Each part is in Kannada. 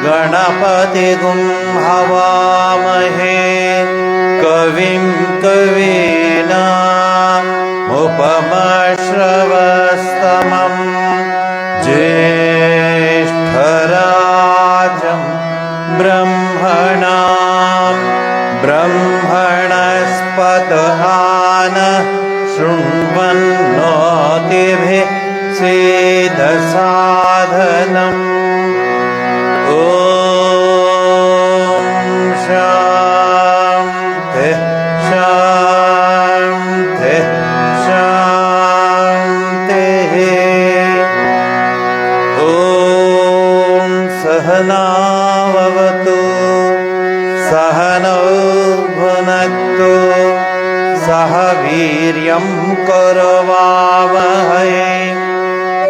गणपतिगुं हवामहे कविं कवीनामुपमश्रवस्तमं ज्येष्ठराजं ब्रह्मणां ब्रह्मणस्पत नः शृण्वन्नोतिभिः सेदसाधनम्। ॐ शान्ति शान्ति शान्तिः। सहनाववतु सहनौ भुनक्तु सह वीर्यं करवावहै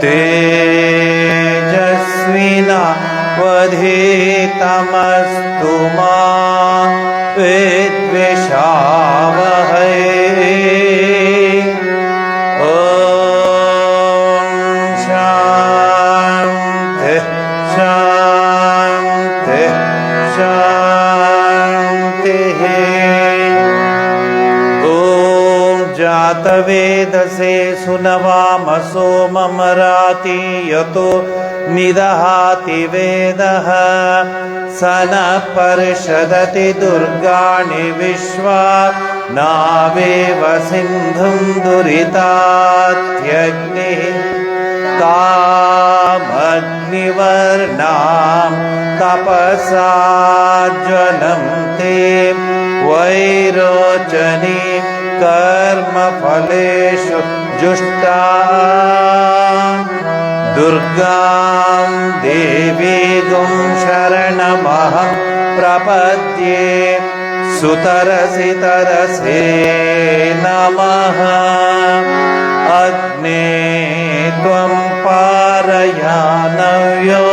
तेजस्विनावधीतमस्तु मा विद्विषावहै जातवेदसे सुनवामसो ममराति यतो निदहाति वेदः स न पर्षदति दुर्गाणि विश्वा नावेव सिन्धुं दुरितात्यग्निः तामग्निवर्णां तपसा ज्वलं ते वैरोचनी कर्मफलेषु जुष्टा दुर्गां देवीं शरणमहं प्रपद्ये सुतरसि तरसे नमः अग्ने त्वं पारयानव्यो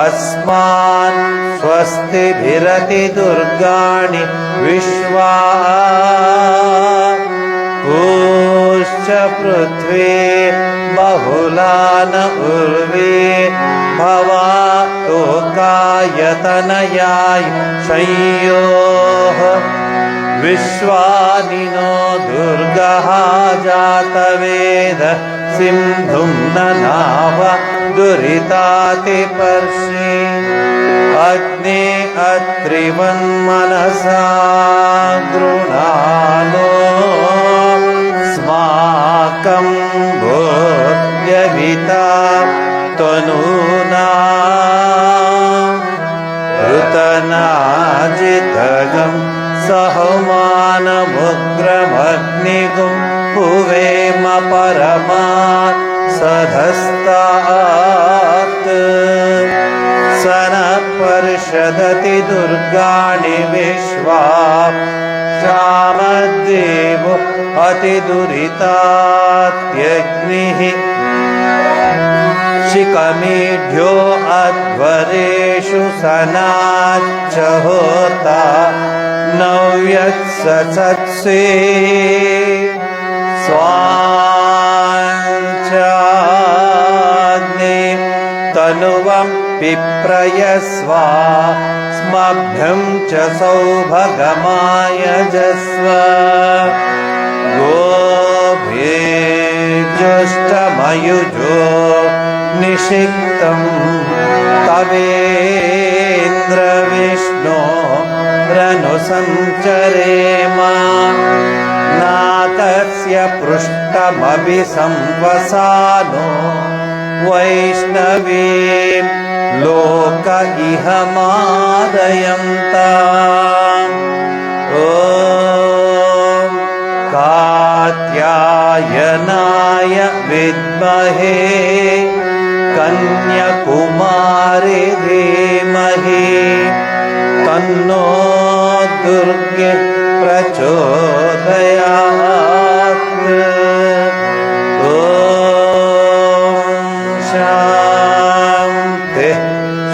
अस्मान् स्वस्तिभिरति दुर्गाणि विश्वा पूश्च पृथ्वी बहुलान उर्वी भवा तोकायतनयाय संयोः विश्वानिनो दुर्गः जातवेद सिन्धुं ननाव दुरितातिपर्षि अग्ने अत्रिवन्मनसा गृणानो स्माकं भोग्यविता तनूना ऋतनाजितगं सहमानमुग्रमग्निगुं हुवेम परमात् सधस्तात् स न पर्षदति दुर्गाणि विश्वा श्यामद्देवो अतिदुरितात्यग्निः शिखमीढ्यो अध्वरेषु सनाच्च होता नव्यत्सत्से स्वाञ्चाग्ने तनुवं पिप्रयस्वा स्मभ्यं च सौभगमायजस्व गोभिर्जुष्टमयुजो निषिक्तं तवेन्द्रविष्णो रनुसञ्चरेम नाकस्य पृष्ठमभि संवसानो वैष्णवीं लोक इह मादयन्ताम् ॐ कात्यायनाय विद्महे कन्याकुमारी धीमहि तन्नो दुर्गे प्रचोदयात् ॐ शान्ति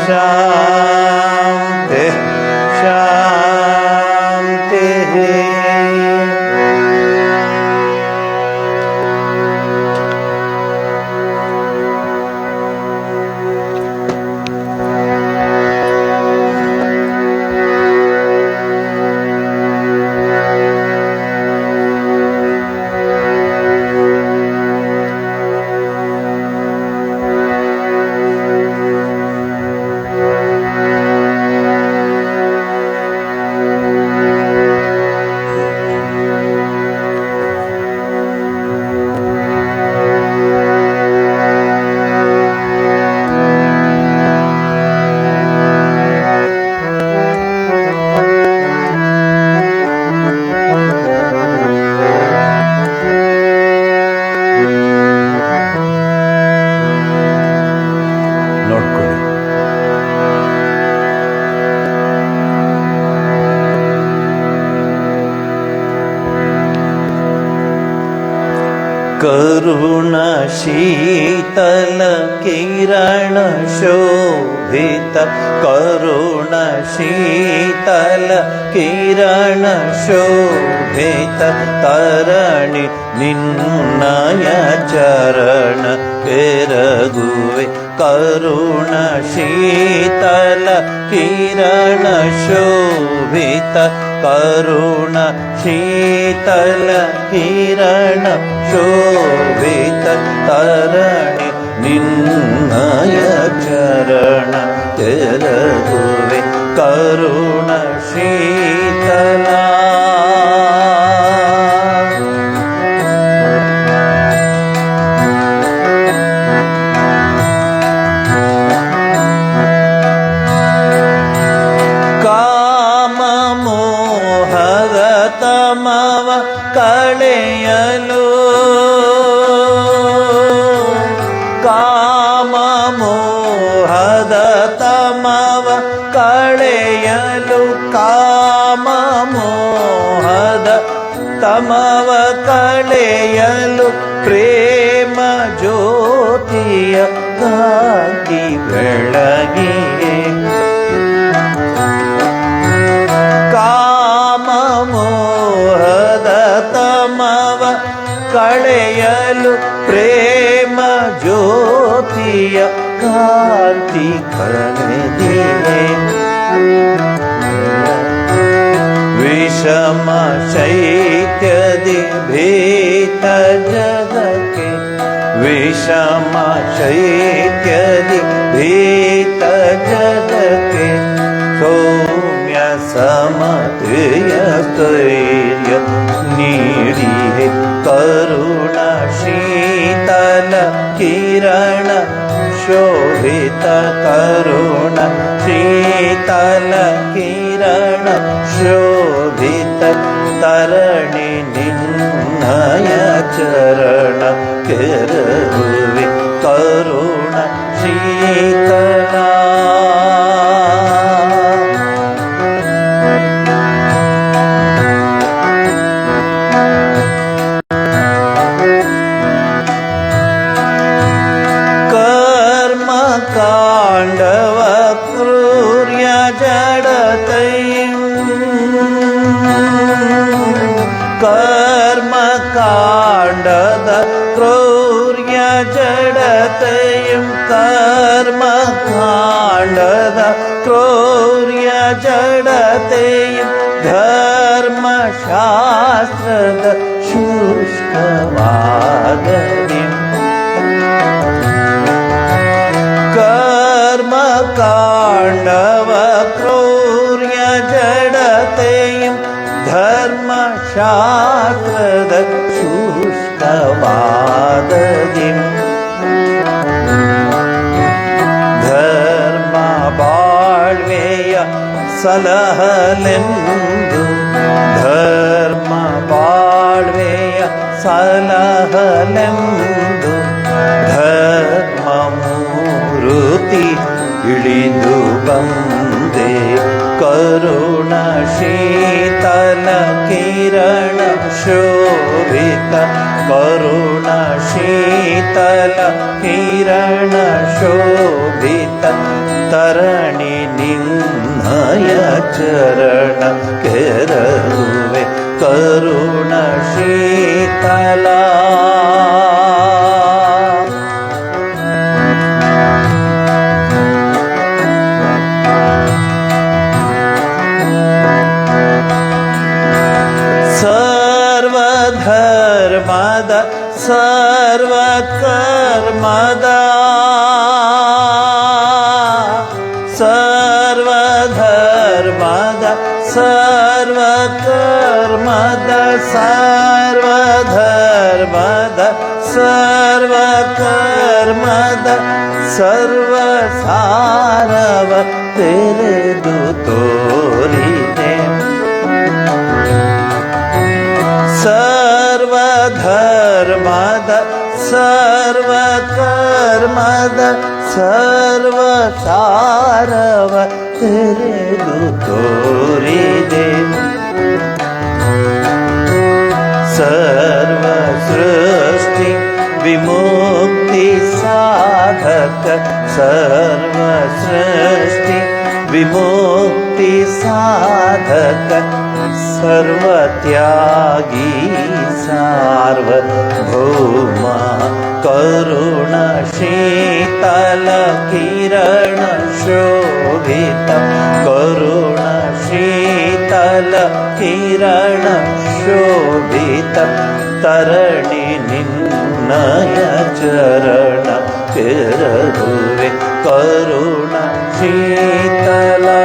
शान्ति शान्तिः करुण शीतल किरण शोभित करुण शीतल किरण शोभित तरणि निन्नय चरण पेरगुवे करुण शीतल किरण शोभित करुण शीतल किरण शोभित तरणि निन्नय चरण तेरगुवे करुण शीतला ತಮವ ಕಳೆಯಲು ಕಾಮ ಮೋಹದ ತಮವ ಕಳೆಯಲು ಕಾಮ ಮೋಹದ ತಮವ ಕಳೆಯಲು ಪ್ರೇಮ ಜ್ಯೋತಿಯ ಕಾಂತಿ ಬೆಳಗಿಯೇ ಮೋಹದ ತಮವ ಕಳೆಯಲು ಪ್ರೇಮ ಜ್ಯೋತಿಯ ಕಾಂತಿ ಕಳೆದಿದೆ ವಿಷಮ ಶೈತ್ಯದಿ ಭೀತ ಜಗಕ್ಕೆ ವಿಷಮ ಶೈತ್ಯದಿ ಭೀತ ಜಗಕ್ಕೆ ಸೌಮ್ಯ ಸಮತೆಯ ಸ್ಥೈರ್ಯ ನೀಡಿದೆ ಕರುಣ ಶೀತಲ ಕಿರಣ ಶೋಭಿತ ಕರುಣ ಶೀತಲ ಕಿರಣ ಶೋಭಿತ ತರಣಿ ನಿನ್ನಯ ಚರಣ ಕೆರಗುವೆ ಕರುಣ ಶೀತಲ ಕಾಂಡವ ಕ್ರೂರ್ಯ ಜಡತೈಂ ಕರ್ಮ ಕಾಂಡದ ಕ್ರೂರ್ಯ ಜಡತೈಂ ಕರ್ಮ ಕಾಂಡದ ಕ್ರೂರ್ಯ ಜಡತೈಂ ಧರ್ಮ ಶಾಸ್ತ್ರದ ಶುಷ್ಕವಾದನಿಂ ಕರ್ಮ ಕಾಂಡವ ಕ್ರೂರ್ಯ ಜಡತೆಯಂ ಧರ್ಮ ಶಾಸ್ತ್ರದ ಶುಷ್ಕವಾದದಿಂ ಧರ್ಮ ಬಾಳ್ವೆಯ ಸಲಹಲೆಂದು ಧರ್ಮ ಬಾಳ್ವೆಯ ಸಲಹಲೆಂದು ಧರ್ಮ ಮೂರುತಿ ಇಳಿದು ಬಂದೆ ಕರುಣ ಶೀತಲ ಕಿರಣ ಶೋಭಿತ ಕರುಣ ಶೀತಲ ಕಿರಣ ಶೋಭಿತ ತರಣಿ ನಿನ್ನಯ ಚರಣ ಕೆರಗುವೆ ಕರುಣ ಶೀತಲ ಸರ್ವಧರ್ಮದ ಸರ್ವಕರ್ಮದ ಸರ್ವಧರ್ಮದ ಸರ್ವಕರ್ಮದ ಸರ್ವಧರ್ಮದ ಸರ್ವಕರ್ಮದ ಸರ್ವಸಾರವ ತೆರೆದು ತೋರಿದೆ ಸರ್ವಧರ್ಮದ ಸರ್ವಕರ್ಮದ ಸರ್ವಸಾರವ ತೆರೆದು ತೋರಿದೆ ಸರ್ವ ಸೃಷ್ಟಿ विमुक्ति साधक सर्व सृष्टि विमुक्ति साधक सर्वत्यागी सार्वभौमा करुण शीतल किरण शोभित करुण शीतल किरण शोभित तरणि निन्नय चरण केरहुवे करुण शीतला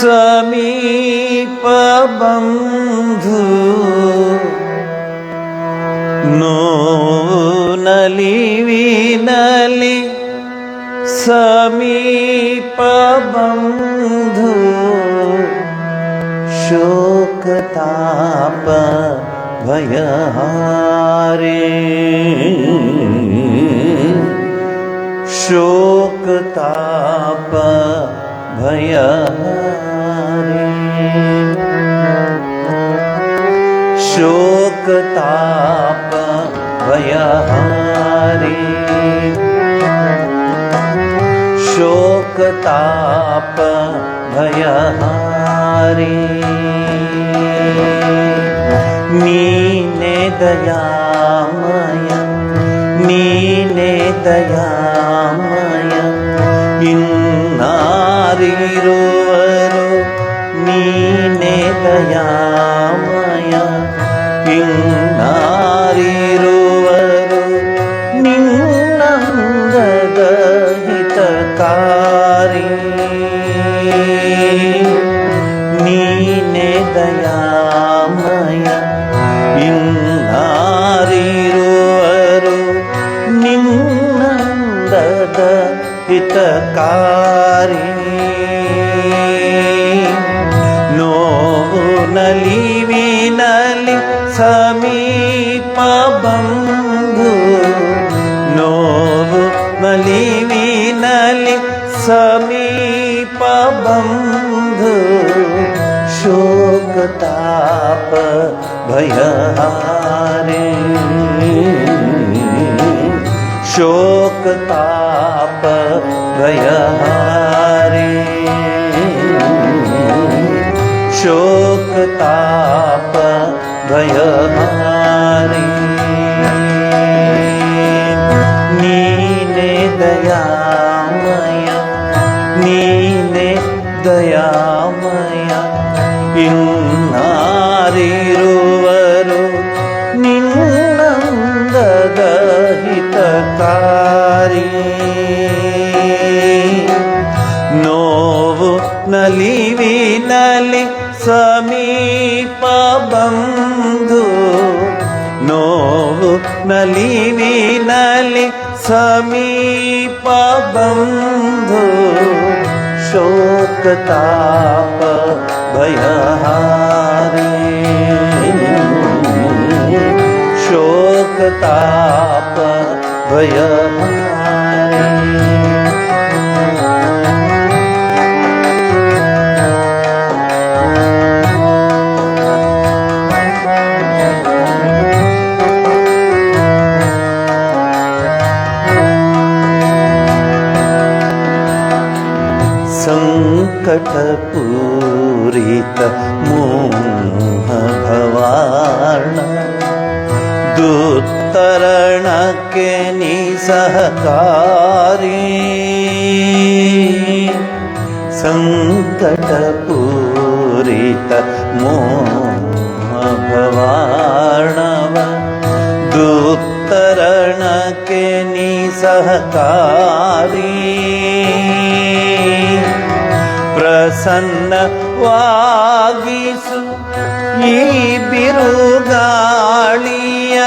समीप बंधु नोनली विनली समीप बंधु शोकताप भयहारे शोकताप भयहारे शोकताप भयहारे शोकताप भयहारे नीने दयामय नीने दयामय इन्नारिरुवरो नीने दयामय इन्नारिरुवरो निन्नंदद हितकारी नीने दयामय इन्नारिरुवरो निन्नंदद हितकारी नोनली विनली समीप बंधु नोनली विनली समीप बंधु शोकताप भयहारे शोकताप भयहारे शोकताप भयहारे नीने दयामय नीने दयामय इन्नारिरुवरो निन्नंदद हितकारी ನೋವು ನಲಿವಿನಲಿ ಸಮೀಪ ಬಂಧು ನೋವು ನಲಿವಿನಲಿ ಸಮೀಪ ಬಂಧು ಶೋಕತಾಪ ಭಯಹಾರೆ ಶೋಕತಾಪ ಭಯಹಾರೆ ಸಂಕಟಪೂರಿತ ಮೋಹ ಭವಾರ್ಣ ದುತ್ತರಣಕ್ಕೆ ನೀ ಸಹಕಾರಿ ಸಂಕಟಪೂರಿತ ಮೋಹ ಭವಾರ್ಣವ ದುತ್ತರಣಕ್ಕೆ ನೀ ಸಹಕಾರಿ ಪ್ರಸನ್ನವಾಗಿಸು ಈ ಬಿರುಗಾಳಿಯ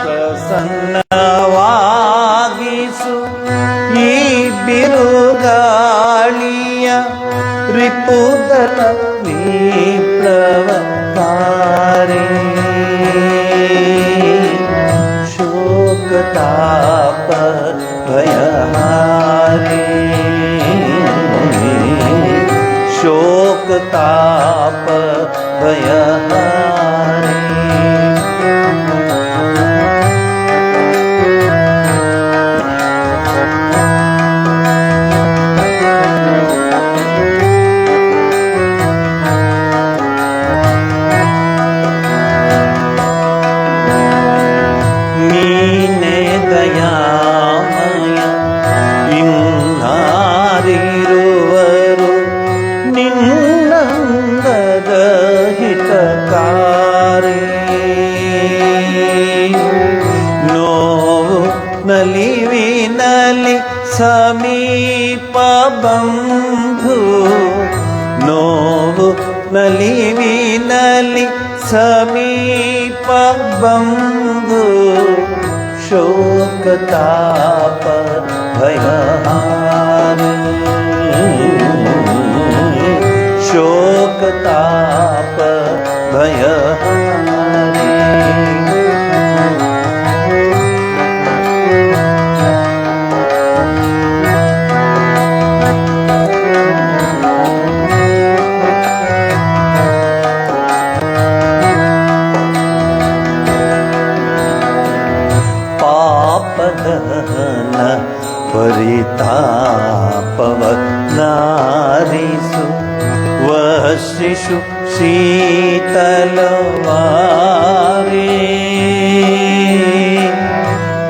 ಪ್ರಸನ್ನವಾಗಿಸು ಈ ಬಿರುಗಾಳಿಯ ರಿಪುದಲ ವಿಪ್ಲವಕಾರಿ ಶೋಕತಾಪ ಭಯಹಾರಿ ಶೋಕತಾಪ ಭಯಹಾರಿ ನೀನೇ ದಯಾಮಯ ಇನ್ನಾರಿರುವರು ನಿನ್ನಂದದ ಹಿತಕಾರಿ ನೋವು ನಲಿವಿನಲಿ ಸಮೀಪ ಬಂಧು ನೋವು ನಲಿವಿನಲಿ ಸಮೀಪ ಬಂಧು ಶೋಕತಾಪ ಭಯಹಾರಿ ಶೋಕತಾಪ ಭಯಹಾರಿ ಪಾಪದಹನ ಪರಿತಾಪವ ನಾರಿಸು ವಶಿಷು ಶೀತಲವಾರಿ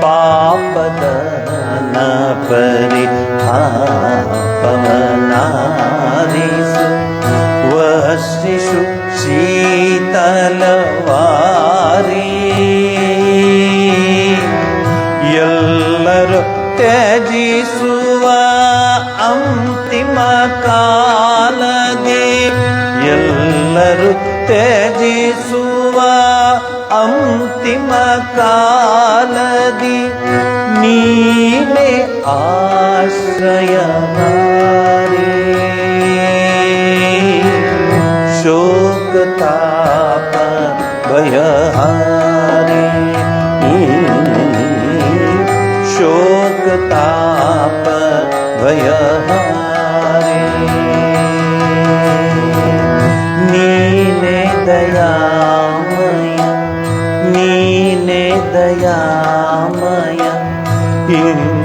ಪಾಪದಹನ ಪರಿತಾಪವ ನಾರಿಸು ವಶಿಷು ಶೀತಲವಾರಿ ಎಲ್ಲರೂ ತ್ಯಜಿಸುವ ಅಂತಿಮ ಕಾಲದಿ ಎಲ್ಲರೂ ತ್ಯಜಿಸುವ ಅಂತಿಮ ಕಾಲದಿ ನೀನೇ ಆಶ್ರಯಹಾರಿ ಶೋಕತಾಪ ಭಯಹಾರಿ ಶೋಕತಾಪ ಭಯಹಾರಿ ನೀನೇ ದಯಾಮಯ ನೀನೇ ದಯಾಮಯ ಇನ್ನಾರಿರುವರು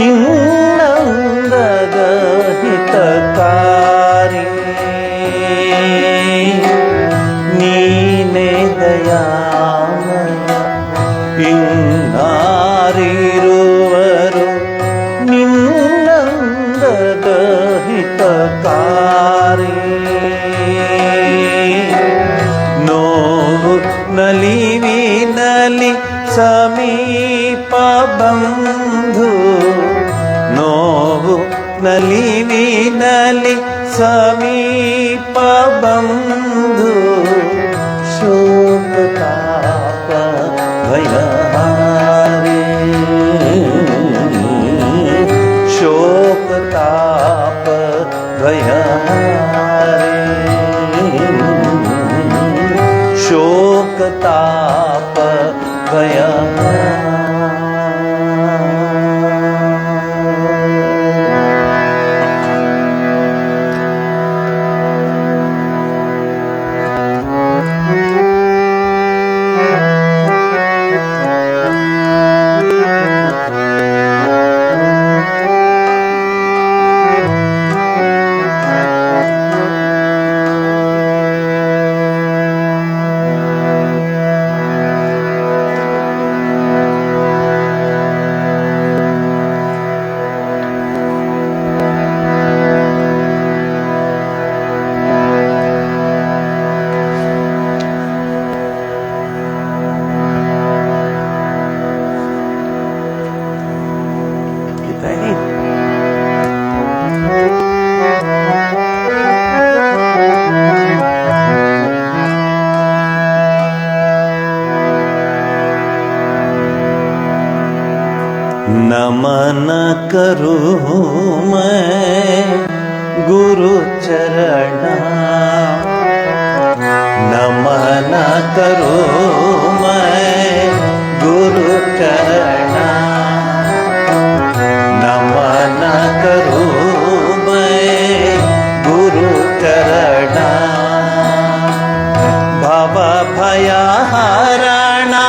ನಿನ್ನಂದದ ಹಿತಕಾರಿ ನೀನೇ ದಯಾಮಯ ಇನ್ನಾರಿರುವರು ನಿನ್ನಂದದ ಹಿತಕಾರಿ ನೋವು ನಲಿವಿನಲಿ ಸಮೀಪ ಬಂಧು ನೋವು ನಲಿವಿನಲಿ ಸಮೀಪ ಬಂಧು ಶೋಕತಾಪ ಭಯಹಾರಿ ಶೋಕತಾಪ ಭಯಹಾರಿ ಶೋಕತಾಪ ಭಯಹಾರಿ नमन करूं मैं गुरु चरणा, नमन करूं मैं गुरु चरणा, नमन करूं मैं गुरु चरणा। भव भयहरणा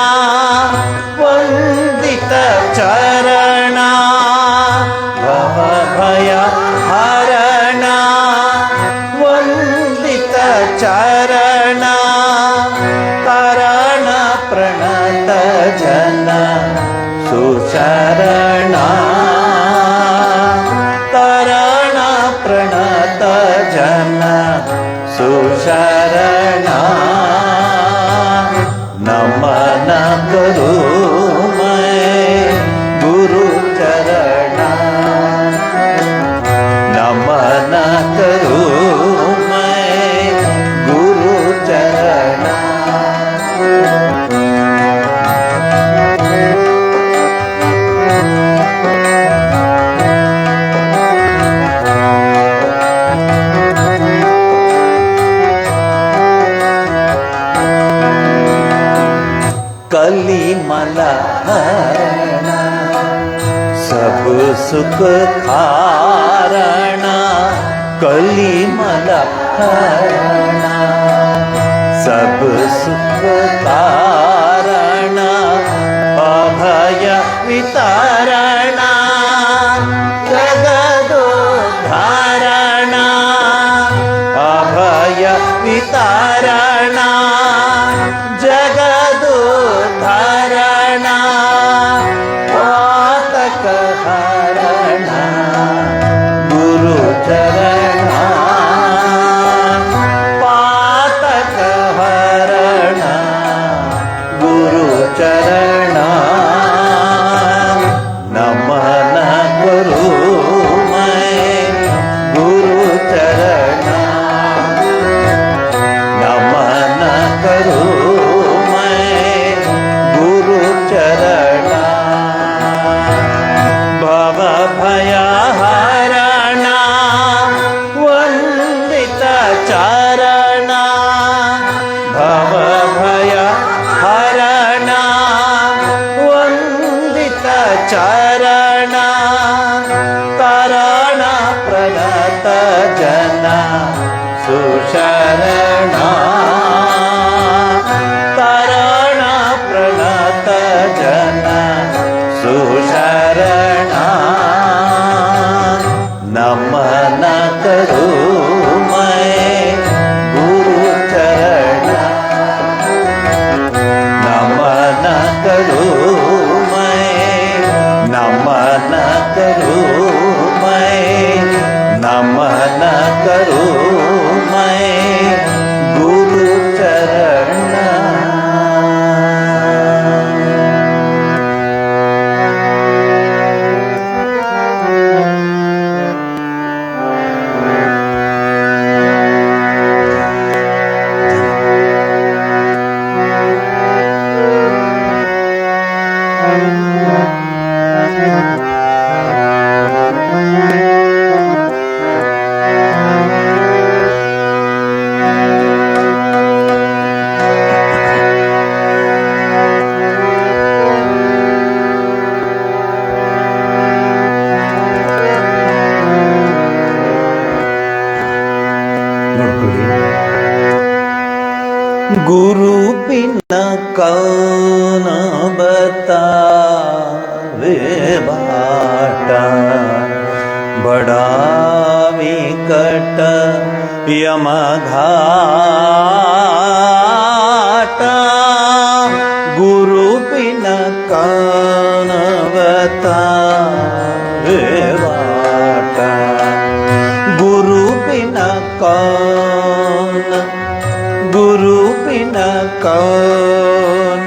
वंदित चरणा, भव भयहरणा वंदित चरणा, करण प्रणत जन सुशरणा, करण प्रणत जन सुशरणा। नमन करूं मैं गुरु चरणा, नमन करूं मैं गुरु चरणा। कलिमल हरणा सब सुख कारणा, कलिमल हरणा सब सुख कारणा, अभय वितरणा जगदोद्धारणा, अभय वितरणा जगदोद्धारणा, पातक हरणा गुरु चरणा, पातक हरणा गुरु चरणा। नमन करूं मैं गुरु चरणा, नमन करूं मैं गुरु चरणा। भव भयहरणा वंदित चरणा, भव भयहरणा वंदित चरणा, करण प्रणत जन सुशरणा, करण प्रणत जन सुशरणा। नमन करूं मैं गुरु चरणा, नमन करूं मैं, नमन करूं मैं, नमन करूं मैं गुरु चरणा। गुरु बिना कौन बतावे बाटा, बड़ा विकट यमघाटा। गुरु बिना कौन बतावे बाटा, गुरु बिना कौन, गुरु बिना कौन,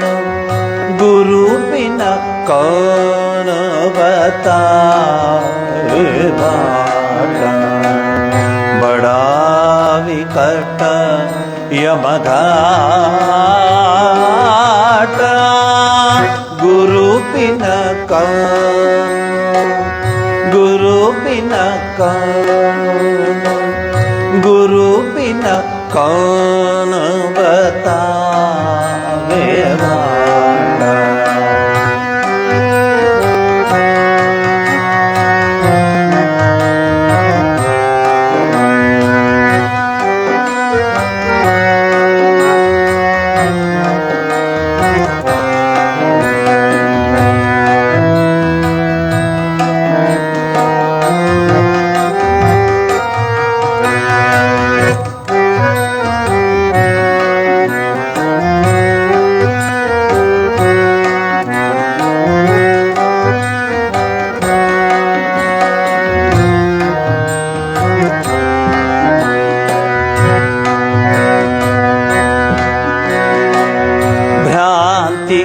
गुरु बिना कौन बताए बाटा। बड़ा विकट यमघाटा, गुरु बिना कौन, गुरु बिना कौन, गुरु बिना कौन बतावे बाटा।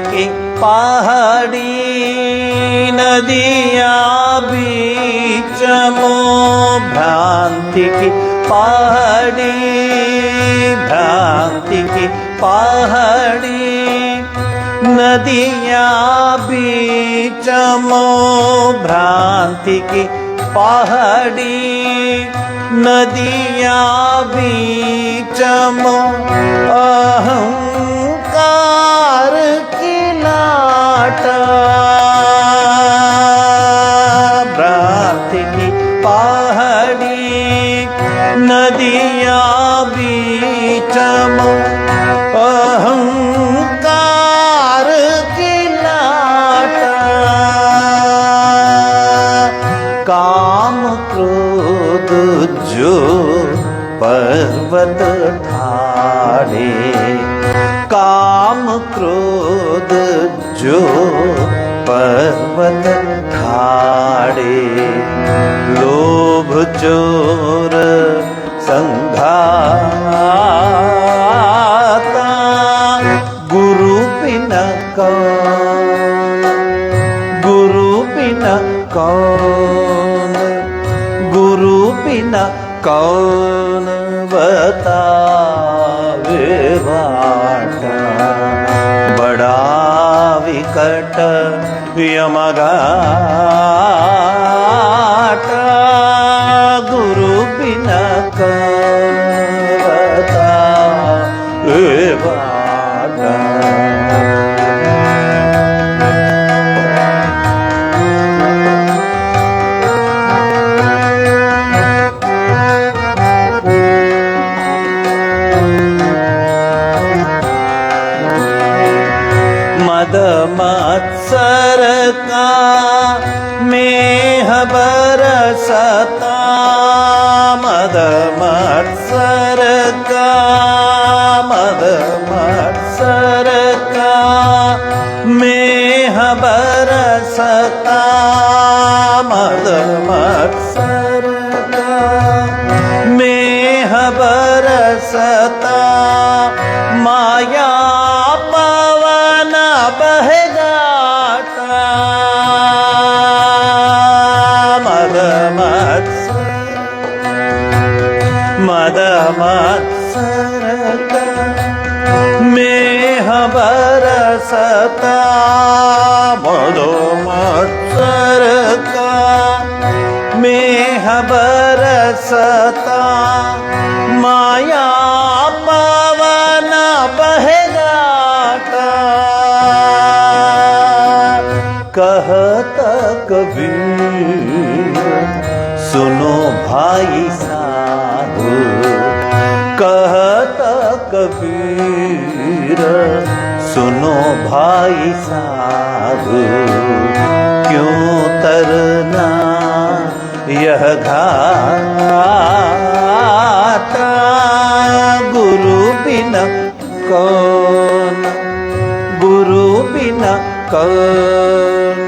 की पहाड़ी नदियाँ बीच मो, भ्रांति की पहाड़ी, भ्रांति की पहाड़ी नदियाँ बीच मो, भ्रांति की पहाड़ी नदियाँ बीच मो, अहंकार की लाटा, भ्रांति की पहाड़ी नदियाँ बीच मो, अहंकार की लाटा, काम क्रोध जो पर्वत ठाड़े, काम क्रोध जो पर्वत ठाड़े, लोभ चोर संघाता, गुरु बिना कौन, गुरु बिना कौन, गुरु बिना कौन बतावे बाटा। बड़ा विकट यमघाटा, गुरु बिना कौन बतावे बाटा। मद मत्सर का मेह बरसता, मद मत्सर का, मद मत्सर का मेह बरसता, मद मत्सर का मेह बरसता, माया पवन बहगाता, मद मत्सर का मेह बरसता, मद मत्सर का मेह बरसता, माया पवन बहगाता, कहता कबीर सुनो भाई साधु, कहता कबीर सुनो भाई साधु, क्यों तरना यह घाटा, गुरु बिना कौन, गुरु बिना कौन,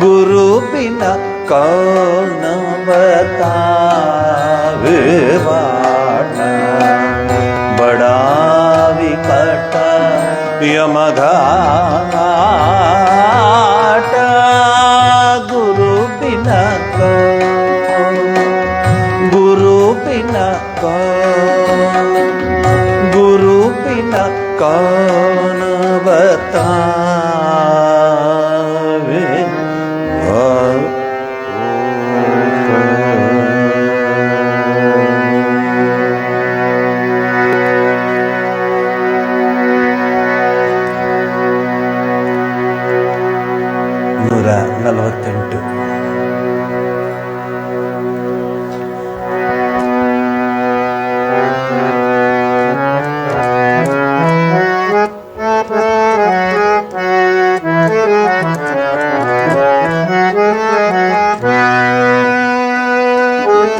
गुरु बिना कौन बतावे बाटा। बड़ा विकट यमघाटा, गुरु बिना कौन, गुरु बिना कौन, गुरु बिना कौन बतावे।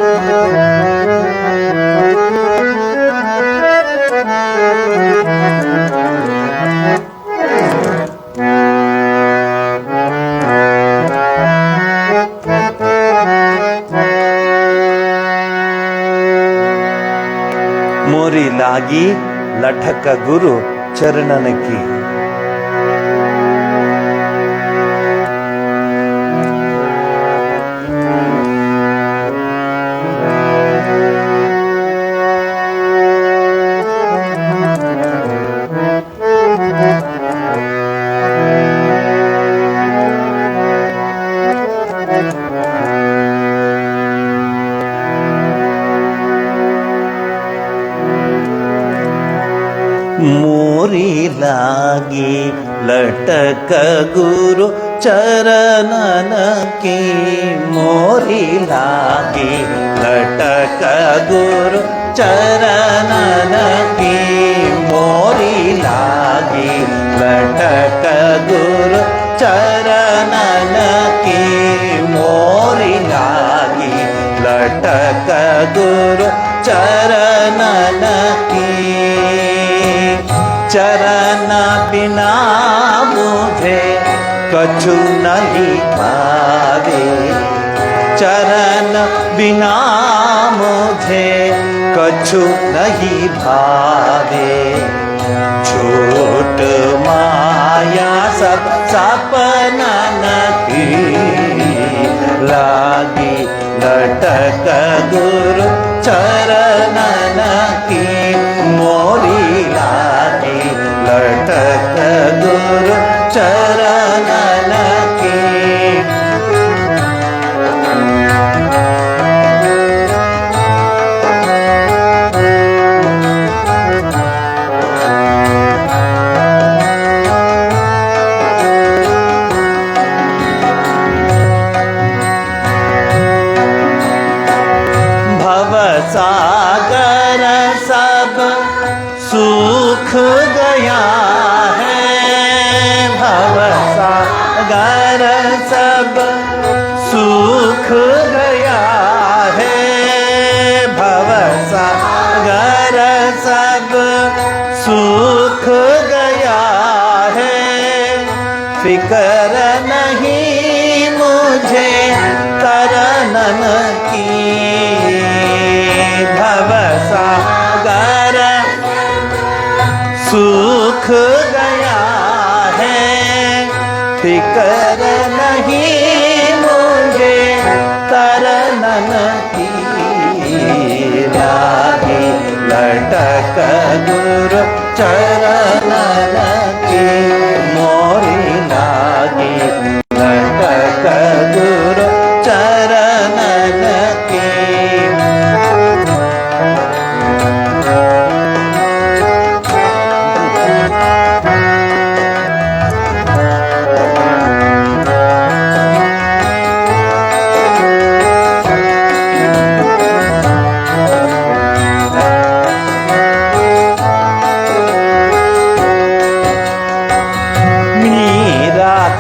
मोरी लागी लठक गुरु चरणन की। मोरी लागी लटक गुरु चरणन की। मोरी लागी लटक गुरु चरणन की। मोरी लागी लटक गुरु चरणन की। मोरी लागी लटक गुरु चरणन की। चरण बिना मुझे कछु नहीं भावे। चरण बिना मुझे कछु नहीं भावे। झूठ माया सब सपनन की। लागी लटक गुरु चरणन की। मोरी लागी लटक गुरु चरणन की। भव सागर सब सूख गया है। भव सागर सब सूख गया है। भव सागर सब सूख गया है। फिक्र नहीं मुझे तरनन की। भव सागर सूख गया है। फिक्र नहीं मुझे तरनन की। लागी लटक गुरु चरणन की। मोरी लागी लटक गुरु चरणन की।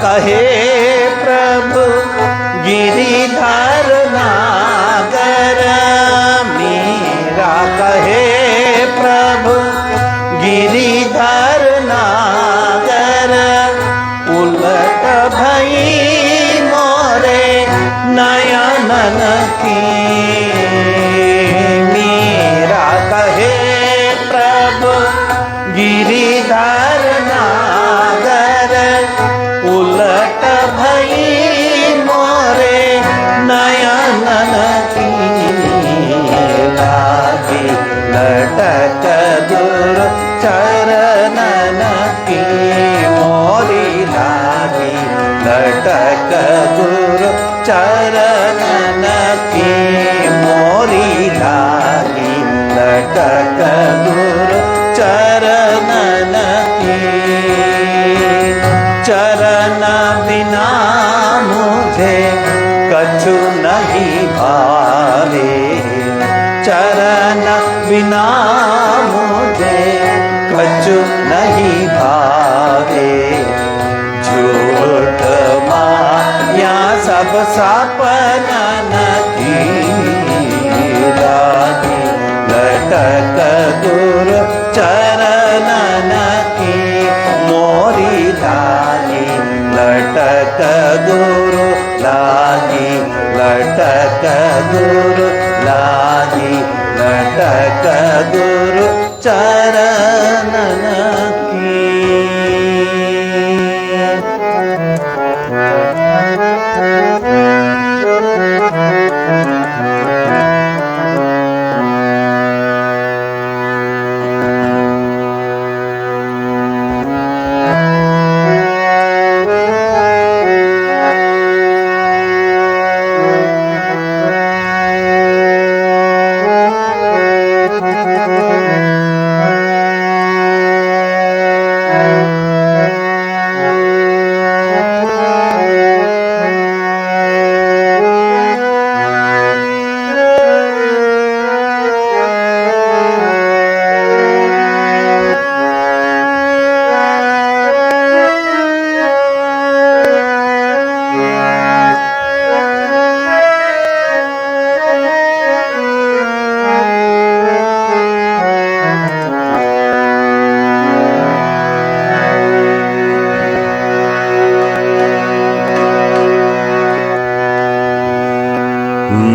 कहे प्रभु गिरिधर नागर। मीरा कहे प्रभु गिरिधर नागर। उलट भई मोरे नयनन की। मीरा कहे प्रभु गिरिधर नागर। उलट भई मोरे नयनन की। लागी लटक गुरु चरणन की। मोरी लागी लटक गुरु चरणन की। मोरी लागी लटक गुरु चरणन की। चरण बिना मुझे कछु नहीं भावे। चरण बिना मुझे कछु नहीं भावे। झूठ माया सब सपनन की। गुरु लागी लटक गुरु चरणन की।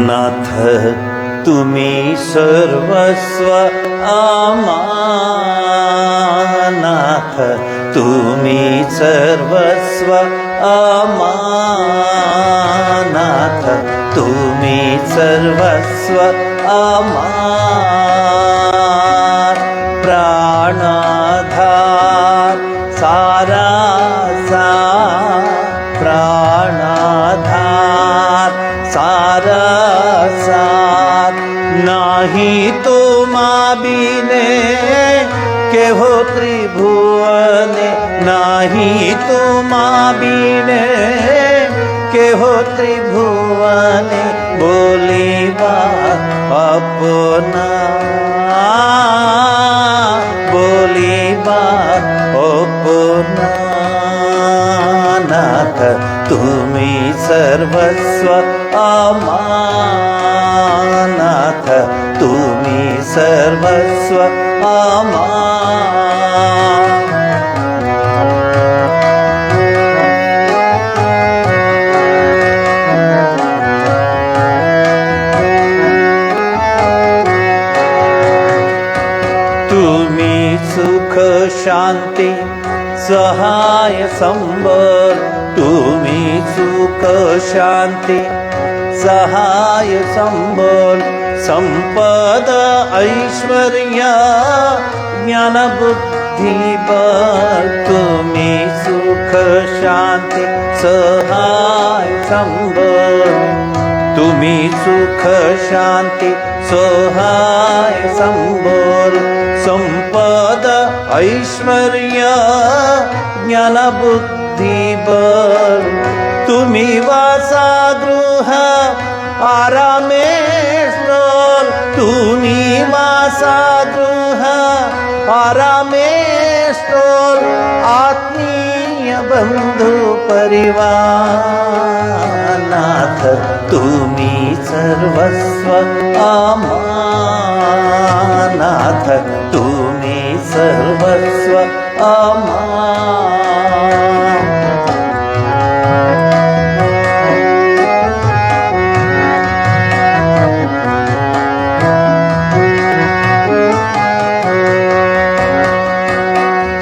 नाथ तुम्ही सर्वस्व आम्हा, नाथ तुम्ही सर्वस्व आम्हा, नाथ तुम्ही सर्वस्व आम्हा। प्राणाधार सारा प्राणाधार सारा नाही तुमा बिने केहो त्रिभुवने, नाही तुमा बिने केहो त्रिभुवने। बोलिबा अपना बोलिबा अपना, नाथ तुम्ही सर्वस्व आम्हा, नाथ तुम्ही सर्वस्व आम्हा। तुम्ही सुख शांती सहाय संबल, तुम्ही सुख शांती सहाय संबल। संपद ऐश्वर्य ज्ञान बुद्धी बल, तुम्ही सुख शांती सहाय संबल, तुम्ही सुख शांती सहाय संबल। संपद ऐश्वर्य ज्ञान बुद्धी बल, तुम्ही वासागृह आरामेश्वर, तुम्ही वासागृह आरामेश्वर। आत्मीय बंधु परिवार, नाथ तुम्ही सर्वस्व आम्हा, नाथ तुम्ही सर्वस्व आम्हा।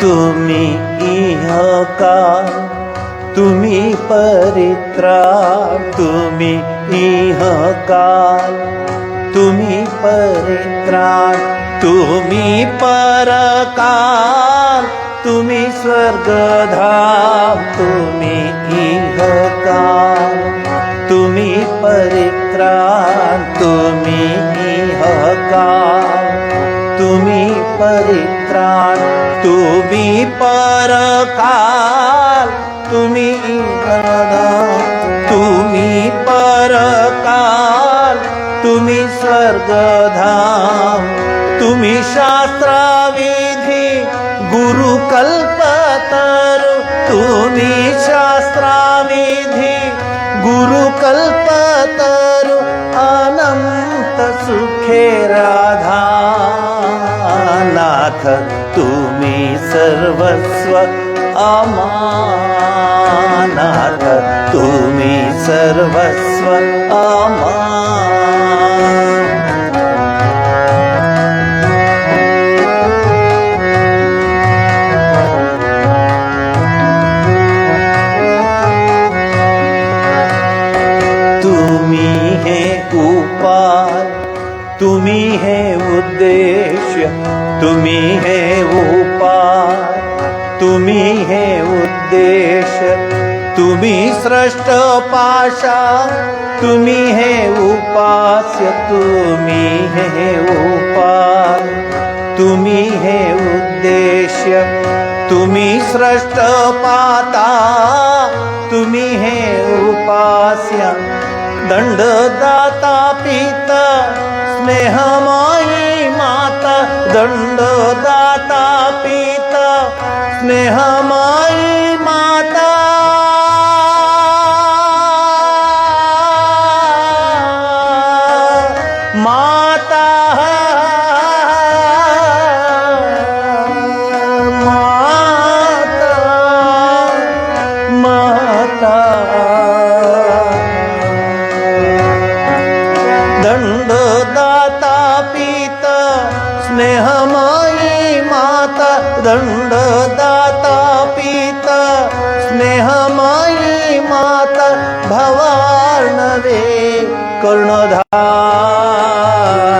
तुम्ही इहकाल तुम्ही परित्राण, तुम्ही इहकाल तुम्ही परित्राण। तुम्ही परकाल तुम्ही स्वर्गधाम, तुम्ही इहकाल तुम्ही परित्राण। तुम्ही इहकाल तुम्ही परित्राण, तुम्ही परकाल तुम्ही इहधाम। तुम्ही परकाल तुम्ही स्वर्गधाम। तुम्ही शास्त्राविधी गुरु कल्पतरु, तुम्ही शास्त्राविधी गुरु कल्पतरु। अनंत सुखे राधा, नाथ तुम्ही सर्वस्व आम्हा, नाथ तुम्ही सर्वस्व आम्हा. तुम्ही हे उपाय, तुम्ही हे उद्देश्य, तुम्ही हे उपाय, तुम्ही हे उद्देश्य, तुम्ही स्रष्ट पाशा, तुम्ही हे उपास्य, तुम्ही हे उपाय, तुम्ही हे उद्देश्य, तुम्ही स्रष्ट पाता, तुम्ही हे उपास्य. दंडदाता पिता स्नेहमयी माता, दंडदाता पिता स्नेहमयी माता. माता माता माता. दंडदाता पिता स्नेहमयी माता, दंडदाता पिता स्नेहमयी माता. भवार्णवे कर्णधार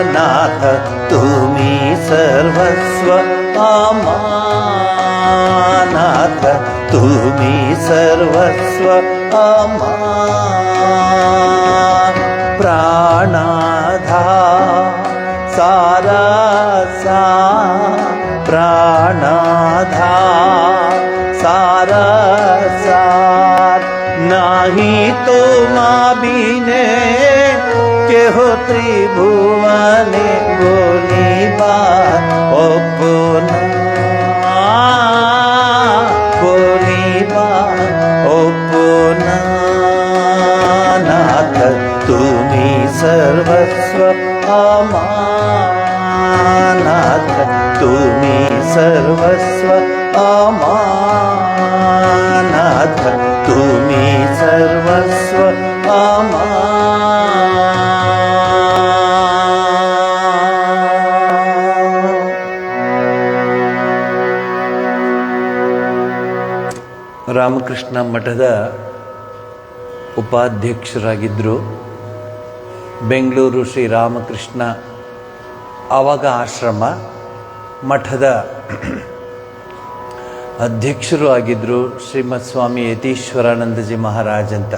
नाथ तुम्ही सर्वस्व आम्हा. नाथ तुम्ही सर्वस्व आम्हा. प्राणाधार सारा प्राणाधार सारा सार. नाही तुमा बिने केहो त्रिभुवने बोली बात ओपना, बोली बात ओपना. नाथ तुम्ही सर्वस्व आम्हा. नाथ तुम्ही सर्वस्व आम्हा. नाथ तुम्ही सर्वस्व आम्हा. ರಾಮಕೃಷ್ಣ ಮಠದ ಉಪಾಧ್ಯಕ್ಷರಾಗಿದ್ದರು. ಬೆಂಗಳೂರು ಶ್ರೀ ರಾಮಕೃಷ್ಣ ಆವಾಗ ಆಶ್ರಮ ಮಠದ ಅಧ್ಯಕ್ಷರು ಆಗಿದ್ದರು ಶ್ರೀಮತ್ ಸ್ವಾಮಿ ಯತೀಶ್ವರಾನಂದಜಿ ಮಹಾರಾಜ್ ಅಂತ.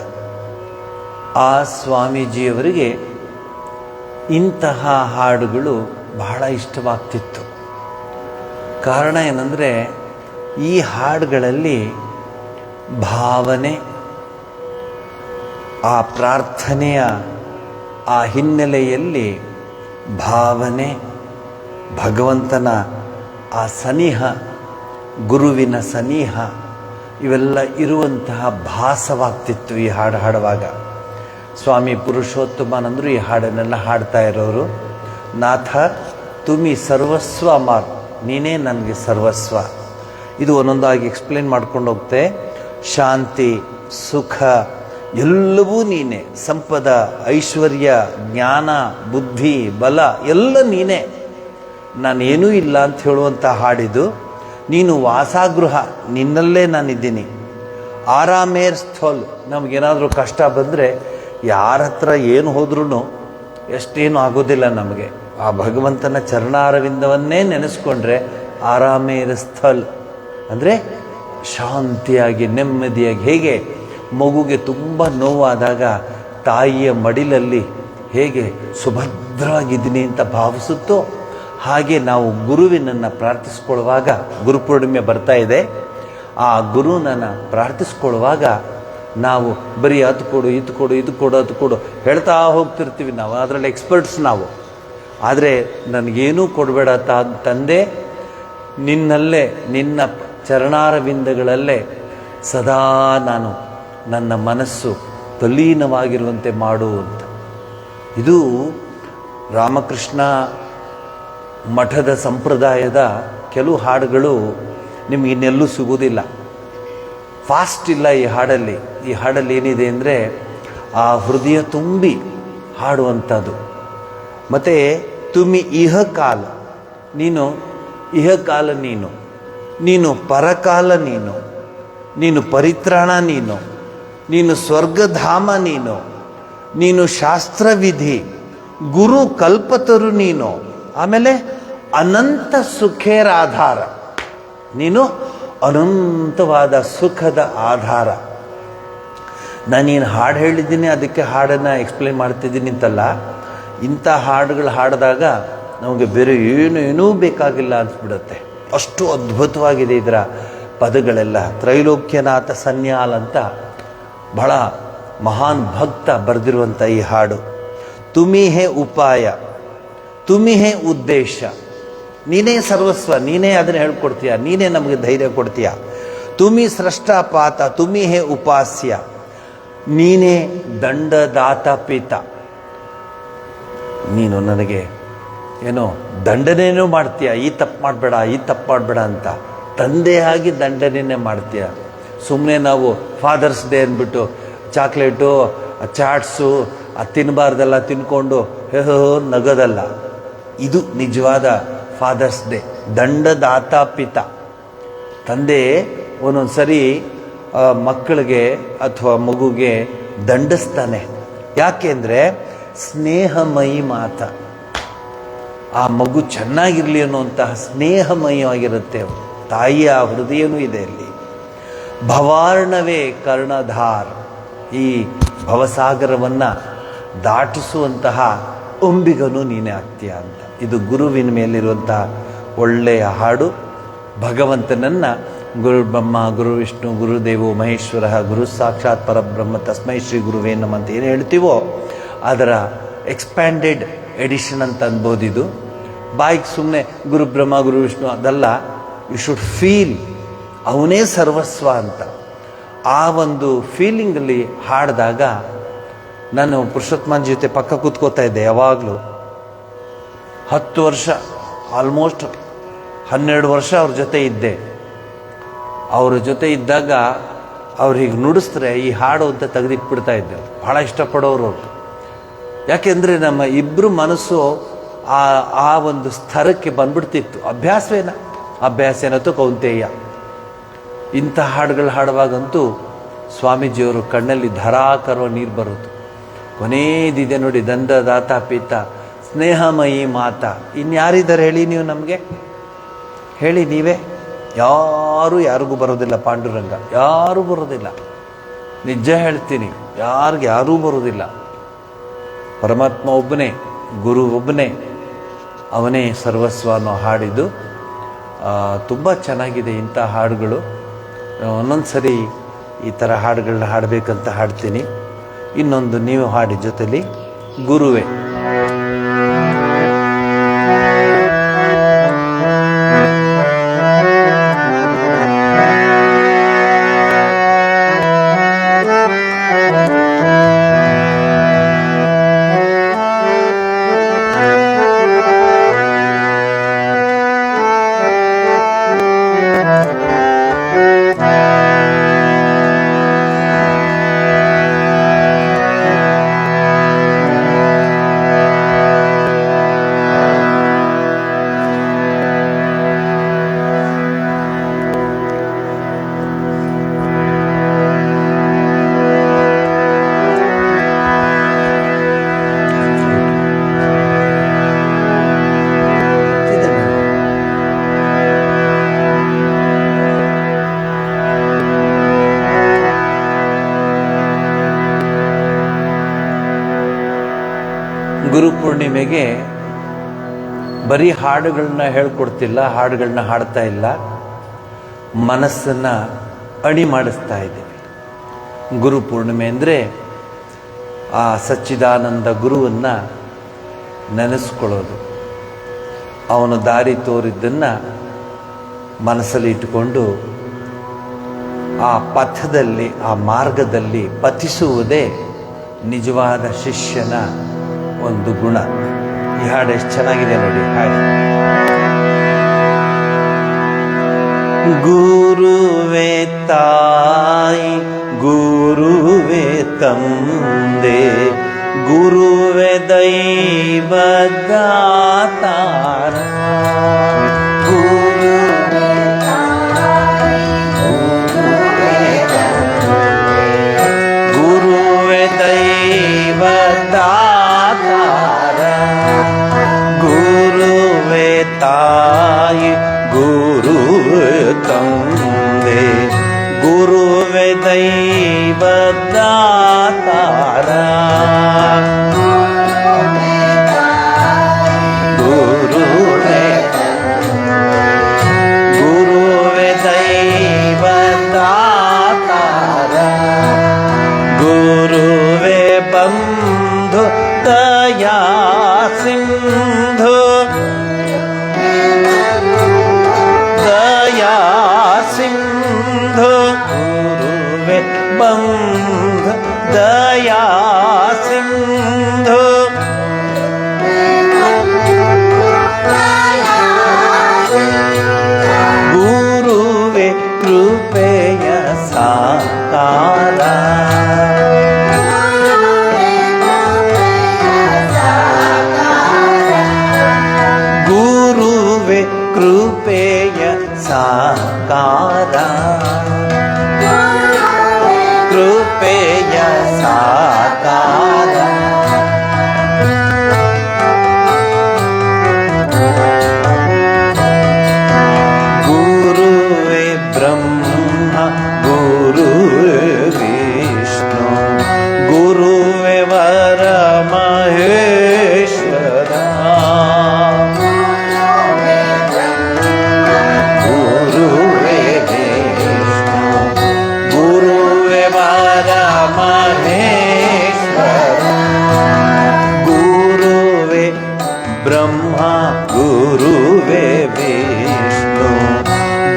ಆ ಸ್ವಾಮೀಜಿಯವರಿಗೆ ಇಂತಹ ಹಾಡುಗಳು ಬಹಳ ಇಷ್ಟವಾಗ್ತಿತ್ತು. ಕಾರಣ ಏನಂದರೆ ಈ ಹಾಡುಗಳಲ್ಲಿ ಭಾವನೆ, ಆ ಪ್ರಾರ್ಥನೆಯ ಆ ಹಿನ್ನೆಲೆಯಲ್ಲಿ ಭಾವನೆ, ಭಗವಂತನ ಆ ಸನಿಹ, ಗುರುವಿನ ಸನಿಹ ಇವೆಲ್ಲ ಇರುವಂತಹ ಭಾಸವಾಗ್ತಿತ್ತು ಈ ಹಾಡು ಹಾಡುವಾಗ. ಸ್ವಾಮಿ ಪುರುಷೋತ್ತಮಾನಂದರು ಈ ಹಾಡನ್ನೆಲ್ಲ ಹಾಡ್ತಾ ಇರೋರು. ನಾಥ ತುಮಿ ಸರ್ವಸ್ವ ಮಾರ್, ನೀನೇ ನನಗೆ ಸರ್ವಸ್ವ. ಇದು ಒಂದೊಂದಾಗಿ ಎಕ್ಸ್ಪ್ಲೇನ್ ಮಾಡ್ಕೊಂಡು ಹೋಗ್ತೆ. ಶಾಂತಿ, ಸುಖ ಎಲ್ಲವೂ ನೀನೆ. ಸಂಪದ, ಐಶ್ವರ್ಯ, ಜ್ಞಾನ, ಬುದ್ಧಿ, ಬಲ ಎಲ್ಲ ನೀನೇ. ನಾನೇನೂ ಇಲ್ಲ ಅಂತ ಹೇಳುವಂಥ ಹಾಡಿದು. ನೀನು ವಾಸಾಗೃಹ, ನಿನ್ನಲ್ಲೇ ನಾನಿದ್ದೀನಿ. ಆರಾಮೇರ್ ಸ್ಥೋಲ್, ನಮಗೇನಾದರೂ ಕಷ್ಟ ಬಂದರೆ ಯಾರ ಹತ್ರ ಏನು ಹೋದ್ರೂ ಎಷ್ಟೇನು ಆಗೋದಿಲ್ಲ ನಮಗೆ. ಆ ಭಗವಂತನ ಚರಣಾರವಿಂದವನ್ನೇ ನೆನೆಸ್ಕೊಂಡ್ರೆ ಆರಾಮೇರ್ ಸ್ಥಲ್ ಅಂದರೆ ಶಾಂತಿಯಾಗಿ ನೆಮ್ಮದಿಯಾಗಿ. ಹೇಗೆ ಮಗುಗೆ ತುಂಬ ನೋವಾದಾಗ ತಾಯಿಯ ಮಡಿಲಲ್ಲಿ ಹೇಗೆ ಸುಭದ್ರವಾಗಿದ್ದೀನಿ ಅಂತ ಭಾವಿಸುತ್ತೋ ಹಾಗೆ ನಾವು ಗುರುವಿನನ್ನು ಪ್ರಾರ್ಥಿಸ್ಕೊಳ್ಳುವಾಗ, ಗುರುಪೂರ್ಣಿಮೆ ಬರ್ತಾ ಇದೆ, ಆ ಗುರುನನ್ನು ಪ್ರಾರ್ಥಿಸ್ಕೊಳ್ಳುವಾಗ ನಾವು ಬರೀ ಅದು ಕೊಡು, ಇದು ಕೊಡು, ಇದು ಕೊಡು, ಅದು ಕೊಡು ಹೇಳ್ತಾ ಹೋಗ್ತಿರ್ತೀವಿ. ನಾವು ಅದರಲ್ಲಿ ಎಕ್ಸ್ಪರ್ಟ್ಸ್ ನಾವು. ಆದರೆ ನನಗೇನೂ ಕೊಡಬೇಡ ತಂದೆ, ನಿನ್ನಲ್ಲೇ, ನಿನ್ನ ಚರಣಾರವಿಂದಗಳಲ್ಲೇ ಸದಾ ನಾನು ನನ್ನ ಮನಸ್ಸು ತಲ್ಲೀನವಾಗಿರುವಂತೆ ಮಾಡು ಅಂತ. ಇದು ರಾಮಕೃಷ್ಣ ಮಠದ ಸಂಪ್ರದಾಯದ ಕೆಲವು ಹಾಡುಗಳು ನಿಮಗಿನ್ನೆಲ್ಲೂ ಸಿಗುವುದಿಲ್ಲ. ಫಾಸ್ಟ್ ಇಲ್ಲ ಈ ಹಾಡಲ್ಲಿ. ಈ ಹಾಡಲ್ಲಿ ಏನಿದೆ ಅಂದರೆ ಆ ಹೃದಯ ತುಂಬಿ ಹಾಡುವಂಥದ್ದು. ಮತ್ತು ತುಮಿ ಇಹಕಾಲ, ನೀನು ಇಹಕಾಲ, ನೀನು ಪರಕಾಲ, ನೀನು ಪರಿತ್ರಾಣ, ನೀನು ಸ್ವರ್ಗಧಾಮ, ನೀನು ಶಾಸ್ತ್ರವಿಧಿ, ಗುರು ಕಲ್ಪತರು ನೀನು. ಆಮೇಲೆ ಅನಂತ ಸುಖೇರ ಆಧಾರ, ನೀನು ಅನಂತವಾದ ಸುಖದ ಆಧಾರ. ನಾನೇನು ಹಾಡು ಹೇಳಿದ್ದೀನಿ ಅದಕ್ಕೆ ಹಾಡನ್ನು ಎಕ್ಸ್ಪ್ಲೇನ್ ಮಾಡ್ತಿದ್ದೀನಿ ಅಂತಲ್ಲ. ಇಂಥ ಹಾಡುಗಳು ಹಾಡಿದಾಗ ನಮಗೆ ಬೇರೆ ಏನೂ ಬೇಕಾಗಿಲ್ಲ ಅನಿಸ್ಬಿಡುತ್ತೆ. ಅಷ್ಟು ಅದ್ಭುತವಾಗಿದೆ ಇದರ ಪದಗಳೆಲ್ಲ. ತ್ರೈಲೋಕ್ಯನಾಥ ಸನ್ಯಾಲ್ ಅಂತ ಬಹಳ ಮಹಾನ್ ಭಕ್ತ ಬರೆದಿರುವಂಥ ಈ ಹಾಡು. ತುಮಿ ಹೇ ಉಪಾಯ, ತುಮಿ ಹೇ ಉದ್ದೇಶ, ನೀನೇ ಸರ್ವಸ್ವ, ನೀನೇ ಅದನ್ನು ಹೇಳ್ಕೊಡ್ತೀಯ, ನೀನೇ ನಮಗೆ ಧೈರ್ಯ ಕೊಡ್ತೀಯ. ತುಮಿ ಸೃಷ್ಟಾಪಾತ, ತುಮಿ ಹೇ ಉಪಾಸ್ಯ, ನೀನೇ ದಂಡದಾತ ಪಿತ, ನೀನು ನನಗೆ ಏನೋ ದಂಡನೆಯೂ ಮಾಡ್ತೀಯ, ಈ ತಪ್ಪು ಮಾಡಬೇಡ, ಈ ತಪ್ಪು ಮಾಡಬೇಡ ಅಂತ ತಂದೆಯಾಗಿ ದಂಡನೆಯೇ ಮಾಡ್ತೀಯ. ಸುಮ್ಮನೆ ನಾವು ಫಾದರ್ಸ್ ಡೇ ಅಂದ್ಬಿಟ್ಟು ಚಾಕ್ಲೇಟು, ಚಾಟ್ಸು, ತಿನ್ನಬಾರ್ದೆಲ್ಲ ತಿನ್ಕೊಂಡು ನಗೋದಲ್ಲ. ಇದು ನಿಜವಾದ ಫಾದರ್ಸ್ ಡೇ. ದಂಡದಾತ ಪಿತ, ತಂದೆ ಒಂದೊಂದು ಸರಿ ಮಕ್ಕಳಿಗೆ ಅಥವಾ ಮಗುಗೆ ದಂಡಿಸ್ತಾನೆ. ಯಾಕೆಂದರೆ ಸ್ನೇಹಮಯಿ ಮಾತ, ಆ ಮಗು ಚೆನ್ನಾಗಿರಲಿ ಅನ್ನುವಂತಹ ಸ್ನೇಹಮಯವಾಗಿರುತ್ತೆ. ತಾಯಿಯ ಹೃದಯನೂ ಇದೆ ಇಲ್ಲಿ. ಭವಾರ್ಣವೇ ಕರ್ಣಧಾರ್, ಈ ಭವಸಾಗರವನ್ನು ದಾಟಿಸುವಂತಹ ಒಂಬಿಗನು ನೀನೇ ಆಗ್ತೀಯ ಅಂತ. ಇದು ಗುರುವಿನ ಮೇಲಿರುವಂತಹ ಒಳ್ಳೆಯ ಹಾಡು. ಭಗವಂತನನ್ನು ಗುರು ಬ್ರಹ್ಮ, ಗುರು ವಿಷ್ಣು, ಗುರುದೇವೋ ಮಹೇಶ್ವರ, ಗುರು ಸಾಕ್ಷಾತ್ ಪರಬ್ರಹ್ಮ ತಸ್ಮೈ ಶ್ರೀ ಗುರುವೇ ನಮಃ ಅಂತ ಏನು ಹೇಳ್ತೀವೋ ಅದರ ಎಕ್ಸ್ಪ್ಯಾಂಡೆಡ್ ಎಡಿಷನ್ ಅಂತ ಅನ್ಬೋದು ಇದು. ಬಾಯಿಗೆ ಸುಮ್ಮನೆ ಗುರು ಬ್ರಹ್ಮ, ಗುರು ವಿಷ್ಣು ಅದಲ್ಲ. ಯು ಶುಡ್ ಫೀಲ್ ಅವನೇ ಸರ್ವಸ್ವ ಅಂತ. ಆ ಒಂದು ಫೀಲಿಂಗಲ್ಲಿ ಹಾಡಿದಾಗ, ನಾನು ಪುರುಷೋತ್ತಮನ ಜೊತೆ ಪಕ್ಕ ಕೂತ್ಕೋತಾ ಇದ್ದೆ ಯಾವಾಗಲೂ. 10 ವರ್ಷ, ಆಲ್ಮೋಸ್ಟ್ 12 ವರ್ಷ ಅವ್ರ ಜೊತೆ ಇದ್ದೆ. ಅವ್ರ ಜೊತೆ ಇದ್ದಾಗ ಅವ್ರು ಹೀಗೆ ನುಡಿಸಿದ್ರೆ ಈ ಹಾಡು ಅಂತ ತೆಗೆದಿಟ್ಬಿಡ್ತಾ ಇದ್ದೆ. ಭಾಳ ಇಷ್ಟಪಡೋರು ಅವರು. ಯಾಕೆಂದರೆ ನಮ್ಮ ಇಬ್ಬರು ಮನಸ್ಸು ಆ ಒಂದು ಸ್ತರಕ್ಕೆ ಬಂದ್ಬಿಡ್ತಿತ್ತು. ಅಭ್ಯಾಸೇನತ್ತು ಕೌಂತೆಯ. ಇಂಥ ಹಾಡುಗಳು ಹಾಡುವಾಗಂತೂ ಸ್ವಾಮೀಜಿಯವರು ಕಣ್ಣಲ್ಲಿ ಧಾರಾಕಾರವ ನೀರು ಬರೋದು. ಕೊನೇದಿದೆ ನೋಡಿ, ದಂಡದಾತ ಪಿತ, ಸ್ನೇಹಮಯಿ ಮಾತಾ. ಇನ್ಯಾರಿದ್ದಾರೆ ಹೇಳಿ ನೀವು ನಮಗೆ? ಹೇಳಿ ನೀವೇ. ಯಾರಿಗೂ ಬರೋದಿಲ್ಲ ಪಾಂಡುರಂಗ, ಯಾರೂ ಬರೋದಿಲ್ಲ. ನಿಜ ಹೇಳ್ತೀನಿ, ಯಾರೂ ಬರೋದಿಲ್ಲ. ಪರಮಾತ್ಮ ಒಬ್ಬನೇ, ಗುರು ಒಬ್ಬನೇ, ಅವನೇ ಸರ್ವಸ್ವ ಅನ್ನೋ ಹಾಡಿದ್ದು ತುಂಬ ಚೆನ್ನಾಗಿದೆ. ಇಂಥ ಹಾಡುಗಳು ಒಂದೊಂದು ಸರಿ ಈ ಥರ ಹಾಡುಗಳನ್ನ ಹಾಡಬೇಕಂತ ಹಾಡ್ತೀನಿ. ಇನ್ನೊಂದು ನೀವು ಹಾಡಿ ಜೊತೆಲಿ, ಗುರುವೇ. ಗುರು ಪೂರ್ಣಿಮೆಗೆ ಬರೀ ಹಾಡುಗಳನ್ನ ಹೇಳ್ಕೊಡ್ತಿಲ್ಲ, ಹಾಡುಗಳನ್ನ ಹಾಡ್ತಾ ಇಲ್ಲ, ಮನಸ್ಸನ್ನು ಅಣಿ ಮಾಡಿಸ್ತಾ ಇದ್ದೀವಿ. ಗುರು ಪೂರ್ಣಿಮೆ ಅಂದರೆ ಆ ಸಚ್ಚಿದಾನಂದ ಗುರುವನ್ನು ನೆನೆಸ್ಕೊಳ್ಳೋದು. ಅವನು ದಾರಿ ತೋರಿದ್ದನ್ನು ಮನಸ್ಸಲ್ಲಿ ಇಟ್ಟುಕೊಂಡು ಆ ಪಥದಲ್ಲಿ, ಆ ಮಾರ್ಗದಲ್ಲಿ ಪಥಿಸುವುದೇ ನಿಜವಾದ ಶಿಷ್ಯನ ಒಂದು ಗುಣ. ಈ ಹಾಡು ಎಷ್ಟು ಚೆನ್ನಾಗಿದೆ ನೋಡಿ, ಹಾಡಿ. ಗುರುವೇ ತಾಯಿ ಗುರುವೇ ತಂದೆ ಗುರುವೇ ದೈವದಾತಾರ ಗುರುವೇ ದೈವದಾತಾರ ಗುರುವೇ ತಾಯಿ ಗುರುವೇ ತಂದೆ ಗುರುವೇ ದೈವದಾತಾರ ಗುರುವೇ ದೈವದಾತಾರ ಗುರುವೇ ಬಂಧು ದಯಾ ಸಿಂಧು ದಯಾ ಸಿಂಧು ಗುರುವೇ ಬಂಧು ದಯಾ ಸಿಂಧು ಗುರುವೇ ಕೃಪೆಯ ಸಾಕಾರ ಗುರುವೇ ಕೃಪೆಯ ಸಾಕಾರ ಕೃಪೆಯ ಸಾಕಾರ ಗುರುವೇ ಬ್ರಹ್ಮ ಗುರುವೇ ವಿಷ್ಣು ಗುರುವೇ ವರ ಮಹೇಶ್ವರ ಗುರುವೇ ವಿಷ್ಣು ಗುರುವೇ ವರ ಮಹೇಶ್ವರ ಗುರುವೇ ಬ್ರಹ್ಮ ಗುರುವೇ ವಿಷ್ಣು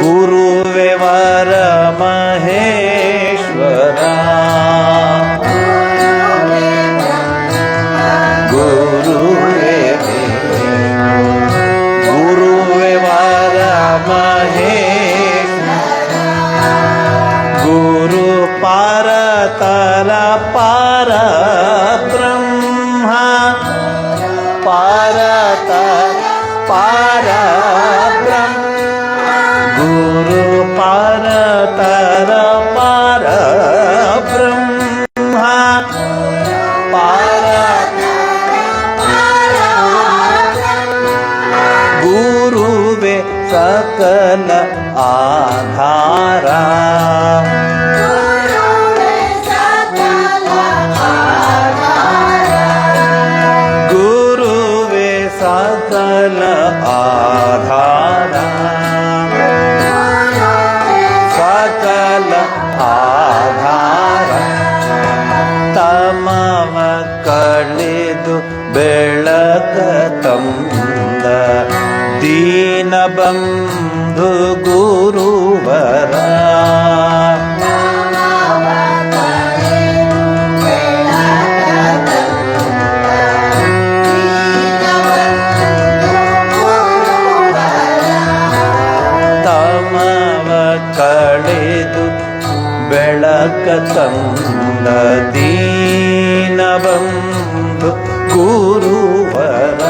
ಗುರುವೇ ವರ ಮಹೇಶ್ವರ ಗುರುವೇ ಗುರುವೇ ವರ ಮಹೇಶ್ವರ ಗುರು ಪಾರತರ ಪಾರ ಬ್ರಹ್ಮ ಪಾರತ ಪಾರ ಬ್ರಹ್ಮ ಗುರು ಪಾರತರ ಪಾರ ಬ್ರಹ್ಮ ಪಾರ ಗುರುವೇ ಸಕಲ ಆಧಾರ ಗುರುವೇ ಸಕಲ ಆಧಾರ ಸಕಲ ಆಧಾರ ತಮವ ಕಳೆದು ಬೆಳಕ ತಂದ ದೀನ ಬಂಧು ಗುರುವರ ತಮವ ಕಳೆದು ಬೆಳಕ ತಂದ ದೀನ ಬಂಧು ಗುರುವರ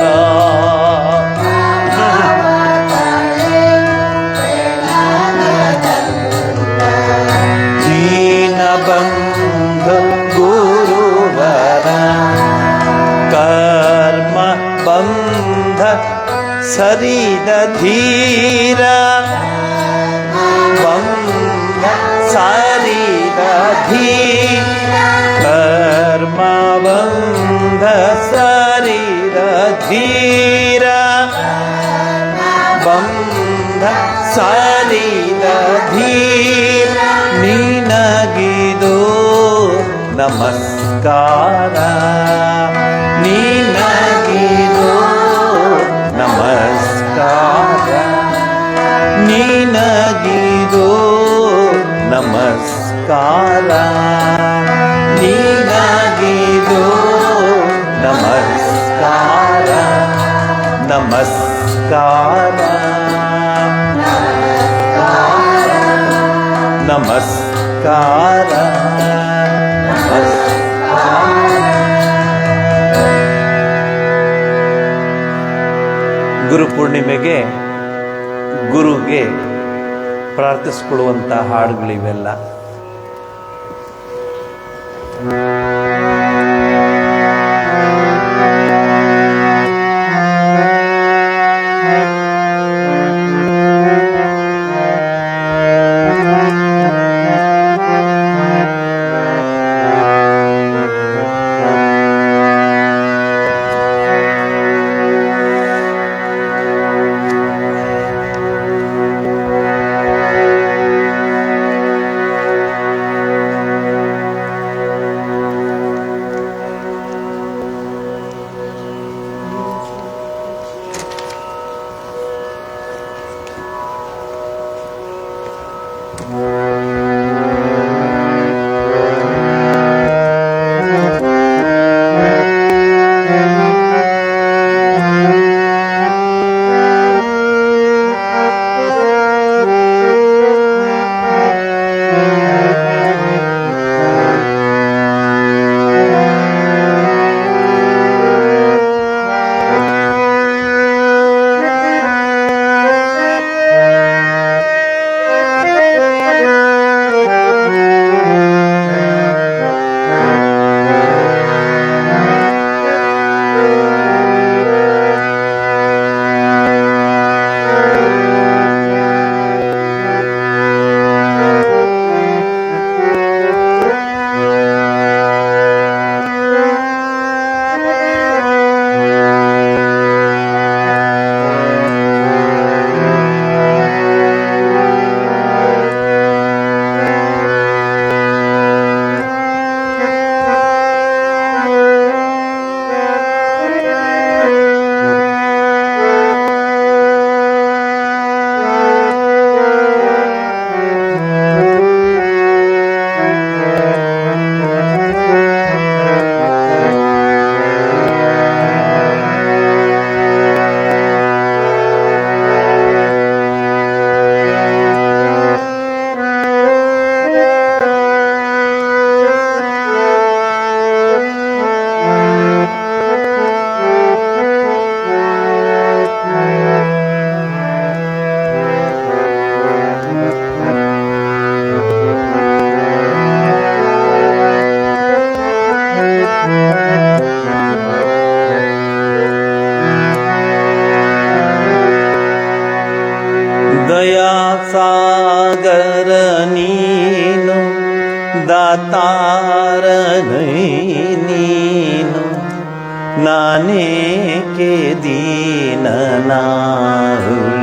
ದೀನ ಬಂಧು ಗುರುವರ ಕರ್ಮ ಬಂಧ ಸರಿದ ಧೀರ ಬಂಧ ಸರಿದ ಧೀರ ಕರ್ಮ ಬಂಧ ಸರಿದ ಧೀರ ಬಂಧ ಸರಿದ ಧೀರ ನಿನಗಿದು ನಮಸ್ಕಾರ ನಿನಗಿದು ನಮಸ್ಕಾರ ನಿನಗಿದು ನಮಸ್ಕಾರ ನಿನಗಿದು ನಮಸ್ಕಾರ ನಮಸ್ಕಾರ ನಮಸ್ಕಾರ ಗುರುಪೂರ್ಣಿಮೆಗೆ ಗುರುಗೆ ಪ್ರಾರ್ಥಿಸಿಕೊಳ್ಳುವಂಥ ಹಾಡುಗಳಿವೆಲ್ಲ. ಸಾಗರ ನೀನು ದಾತಾರ ನೀನು ನಾನೇಕೆ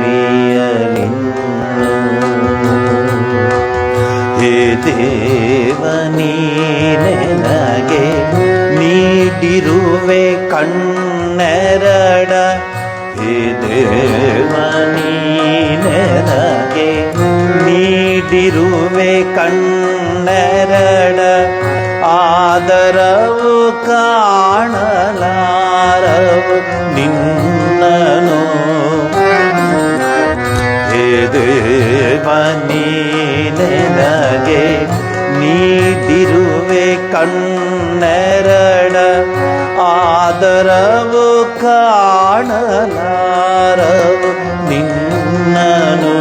ದೀನನಾಹುಳಿಯಲಿನ್ನು ಹೇ ದೇವ ನೀನೆನಗೆ ನೀಡಿರುವೆ ಕಣ್ಣೆರಡ ಹೇ ದೇವ ನೀನೆನಗೆ ನೀಡಿರುವೆ ಕಣ್ಣೆರಡ ಆದರವು ಕಾಣಲಾರವು ನಿನ್ನನು ಹೇ ದೇವ ನೀನೆನಗೆ ನೀಡಿರುವೆ ಕಣ್ಣೆರಡ ಆದರವು ಕಾಣಲಾರವು ನಿನ್ನನು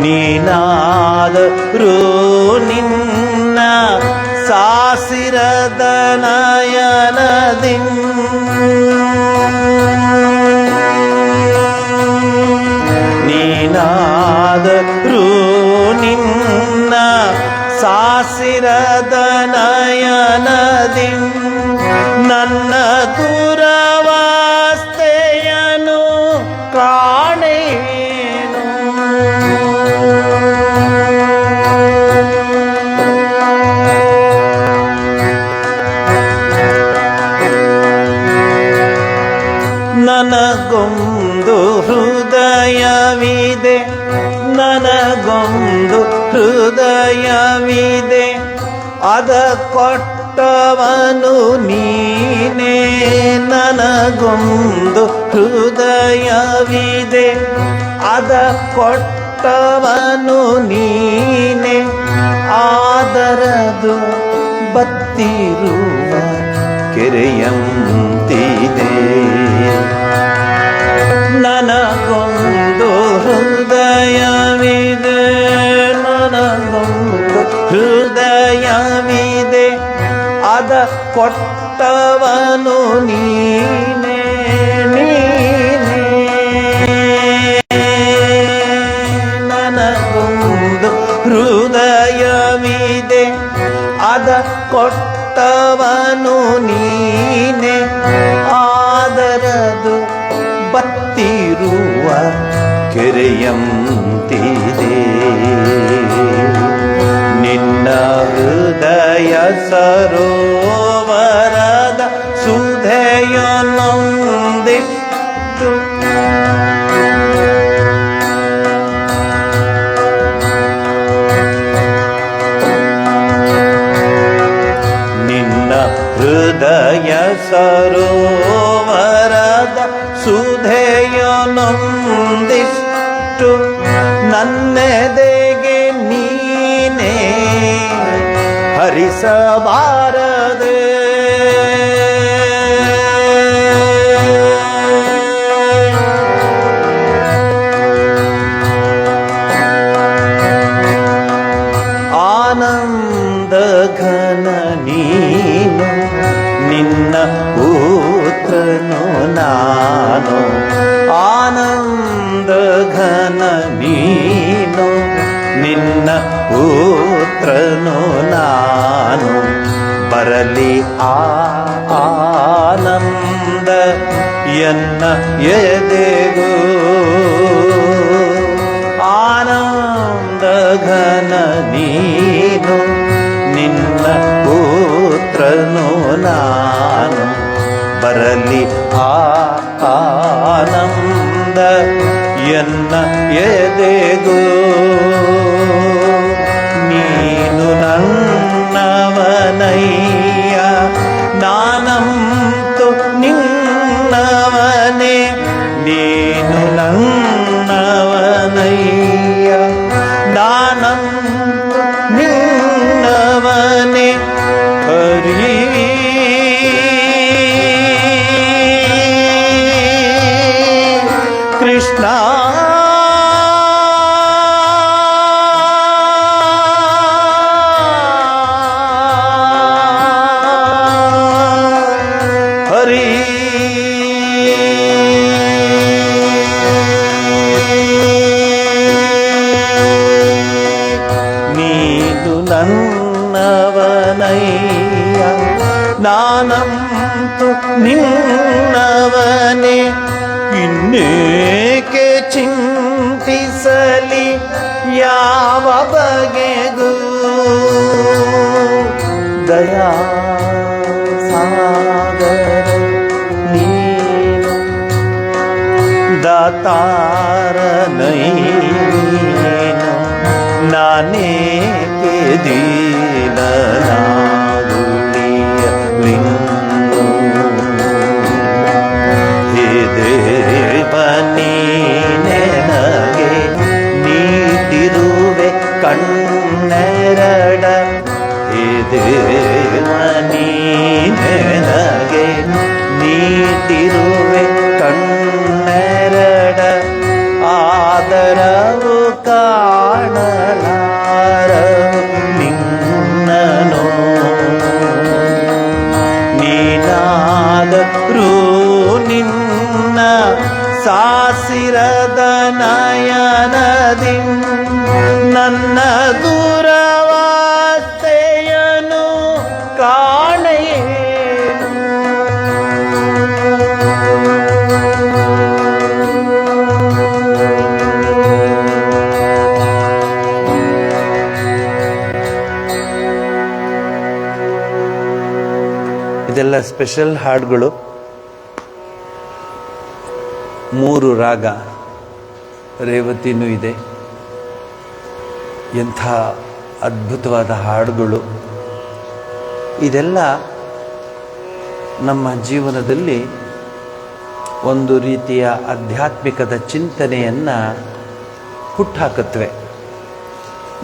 ನೀನಾದರೂ ನಿನ್ನ ಸಾಸಿರದ ನಯನದಿಂ ನೀನಾದರೂ ನಿನ್ನ ಸಾಸಿರದ ನಯನದಿಂ ನನ್ನ ದುರವಸ್ಥೆಯನು ಕಾಣೇನು ನನಗೊಂದು ಹೃದಯವಿದೆ ನನಗೊಂದು ಹೃದಯವಿದೆ ಅದ ಕೊಟ್ಟವನು ನೀನೇ ನನಗೊಂದು ಹೃದಯವಿದೆ ಅದ ಕೊಟ್ಟ ಕೊಟ್ಟವನು ನೀನೆ ಆದರದು ಬತ್ತಿರುವ ಕೆರೆಯಂತಿದೆ. ನನಗೊಂದು ಹೃದಯವಿದೆ, ನನಗೊಂದು ಹೃದಯವಿದೆ, ಅದ ಕೊಟ್ಟವನು ನೀನೆ ನೀನೆ. ನನಗೊಂದು ಹೃದಯವಿದೆ, ಅದ ಕೊಟ್ಟವನು ನೀನೆ ಆದರದು ಬತ್ತಿರುವ ಕೆರೆಯಂತಿದೆ. ನಿನ್ನ ಹೃದಯ ಸರೋವರದ ಸುಧೆಯೊಂದಿಷ್ಟು ನಿನ್ನ ಹೃದಯ ಸರೋವರದ ಸುಧೆಯೊಂದಿಷ್ಟು ನನ್ನೆದೆಗೆ ನೀನೇ ಹರಿಸಬಾರದೆ. ಆನಂದ ಘನ ನೀನು, ನಿನ್ನ ಪುತ್ರನು ನಾನು. ಆನಂದ ಘನ ನೀನು, ನಿನ್ನ ಪುತ್ರನು ನಾನು. ಬರಲಿ ಆನಂದ ಎನ್ನ ಎದೆಗೂ, ಆನಂದ ಘನ ನೀನು, ನಿನ್ನ ಪುತ್ರನು ನಾನು. ಬರಲಿ ಆನಂದ ಎನ್ನ ಎದೆಗೂ. ನೀನು ನನ್ನವನಯ್ಯ, ನಾನಂತು ನಿನ್ನವನೇ. ನೀನು ನನ್ನವನಯ್ಯ, ನಾನಂತು ನಿನ್ನವನೇ. ಹರಿ ಕೃಷ್ಣ ಹರಿ ನೀನು ನನ್ನವನಯ್ಯ, ನಾನಂತು ನಿನ್ನವನೇ. ಇನ್ನೇಕೆ ಚಿಂತಿಸಲಿ ಯಾವ ಬಗೆಗೂ, ದಯಾ ಸಾಗರ ನೀನು, ದಾತಾರನೈನು. ನಾನೇಕೆ ದೀನನಾಗುಳಿಯಲಿನ್ನು. ಹೇ ದೇವ ನೀನೆನಗೆ ನೀಡಿರುವೆ ಕಣ್ಣೆರಡ. ಹೇ ದೇವ ನೀನೆನಗೆ ನೀಡಿರುವೆ ಕಣ್ಣೆರಡ. ಆದರವು ಕಾಣಲಾರವು ನಿನ್ನನು. ನೀನಾದರೂ ನಿನ್ನ ಸಾಸಿರದ ನಯನದಿ ನನ್ನ ದುರವಸ್ಥೆಯನು ಕಾಣೆಯೇನು. ಇದೆಲ್ಲ ಸ್ಪೆಷಲ್ ಹಾಡುಗಳು. 3 ರಾಗ, ರೇವತಿನೂ ಇದೆ. ಎಂಥ ಅದ್ಭುತವಾದ ಹಾಡುಗಳು. ಇದೆಲ್ಲ ನಮ್ಮ ಜೀವನದಲ್ಲಿ ಒಂದು ರೀತಿಯ ಆಧ್ಯಾತ್ಮಿಕದ ಚಿಂತನೆಯನ್ನು ಹುಟ್ಟಾಕತ್ವೆ.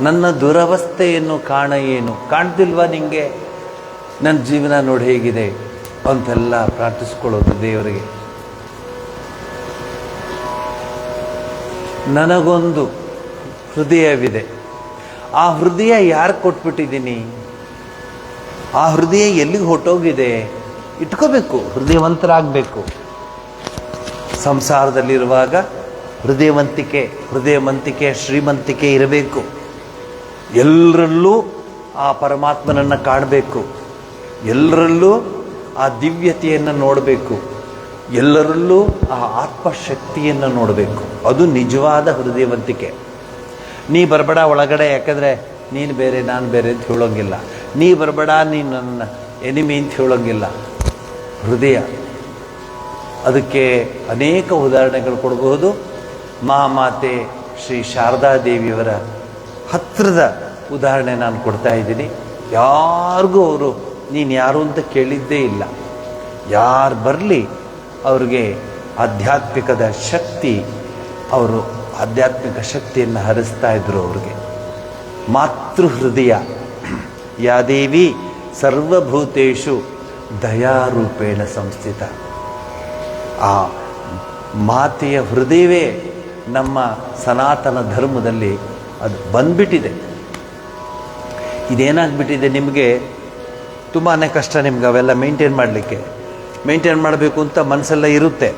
ನನ್ನ ದುರವಸ್ಥೆಯನ್ನು ಕಾಣ ಏನು, ಕಾಣ್ತಿಲ್ವಾ ನಿಂಗೆ ನನ್ನ ಜೀವನ ನೋಡಿ ಹೇಗಿದೆ ಅಂತೆಲ್ಲ ಪ್ರಾರ್ಥಿಸ್ಕೊಳ್ಳೋದು ದೇವರಿಗೆ. ನನಗೊಂದು ಹೃದಯವಿದೆ, ಆ ಹೃದಯ ಯಾರು ಕೊಟ್ಬಿಟ್ಟಿದ್ದೀನಿ, ಆ ಹೃದಯ ಎಲ್ಲಿಗೆ ಹೊಟ್ಟೋಗಿದೆ, ಇಟ್ಕೋಬೇಕು, ಹೃದಯವಂತರಾಗಬೇಕು. ಸಂಸಾರದಲ್ಲಿರುವಾಗ ಹೃದಯವಂತಿಕೆ ಶ್ರೀಮಂತಿಕೆ ಇರಬೇಕು. ಎಲ್ಲರಲ್ಲೂ ಆ ಪರಮಾತ್ಮನನ್ನು ಕಾಣಬೇಕು, ಎಲ್ಲರಲ್ಲೂ ಆ ದಿವ್ಯತೆಯನ್ನು ನೋಡಬೇಕು, ಎಲ್ಲರಲ್ಲೂ ಆ ಆತ್ಮಶಕ್ತಿಯನ್ನು ನೋಡಬೇಕು. ಅದು ನಿಜವಾದ ಹೃದಯವಂತಿಕೆ. ನೀ ಬರಬೇಡ ಒಳಗಡೆ, ಯಾಕಂದರೆ ನೀನು ಬೇರೆ ನಾನು ಬೇರೆ ಅಂತ ಹೇಳೋಂಗಿಲ್ಲ. ನೀ ಬರಬೇಡ, ನೀನು ನನ್ನ ಎನಿಮಿ ಅಂತ ಹೇಳೋಂಗಿಲ್ಲ. ಹೃದಯ, ಅದಕ್ಕೆ ಅನೇಕ ಉದಾಹರಣೆಗಳು ಕೊಡಬಹುದು. ಮಹಾಮಾತೆ ಶ್ರೀ ಶಾರದಾದೇವಿಯವರ ಹತ್ತಿರದ ಉದಾಹರಣೆ ನಾನು ಕೊಡ್ತಾ ಇದ್ದೀನಿ. ಯಾರಿಗೂ ಅವರು ನೀನು ಯಾರು ಅಂತ ಕೇಳಿದ್ದೇ ಇಲ್ಲ. ಯಾರು ಬರಲಿ ಅವ್ರಿಗೆ ಆಧ್ಯಾತ್ಮಿಕದ ಶಕ್ತಿ, ಅವರು ಆಧ್ಯಾತ್ಮಿಕ ಶಕ್ತಿಯನ್ನು ಹರಿಸ್ತಾ ಇದ್ರು ಅವ್ರಿಗೆ. ಮಾತೃ ಹೃದಯ, ಯಾದೇವಿ ಸರ್ವಭೂತೇಷು ದಯಾರೂಪೇಣ ಸಂಸ್ಥಿತ. ಆ ಮಾತೆಯ ಹೃದಯವೇ ನಮ್ಮ ಸನಾತನ ಧರ್ಮದಲ್ಲಿ ಅದು ಬಂದ್ಬಿಟ್ಟಿದೆ. ಇದೇನಾಗ್ಬಿಟ್ಟಿದೆ, ನಿಮಗೆ ತುಂಬಾ ಕಷ್ಟ ನಿಮ್ಗೆ ಅವೆಲ್ಲ ಮೇಂಟೈನ್ ಮಾಡಬೇಕು ಅಂತ ಮನಸ್ಸೆಲ್ಲ ಇರುತ್ತೆ.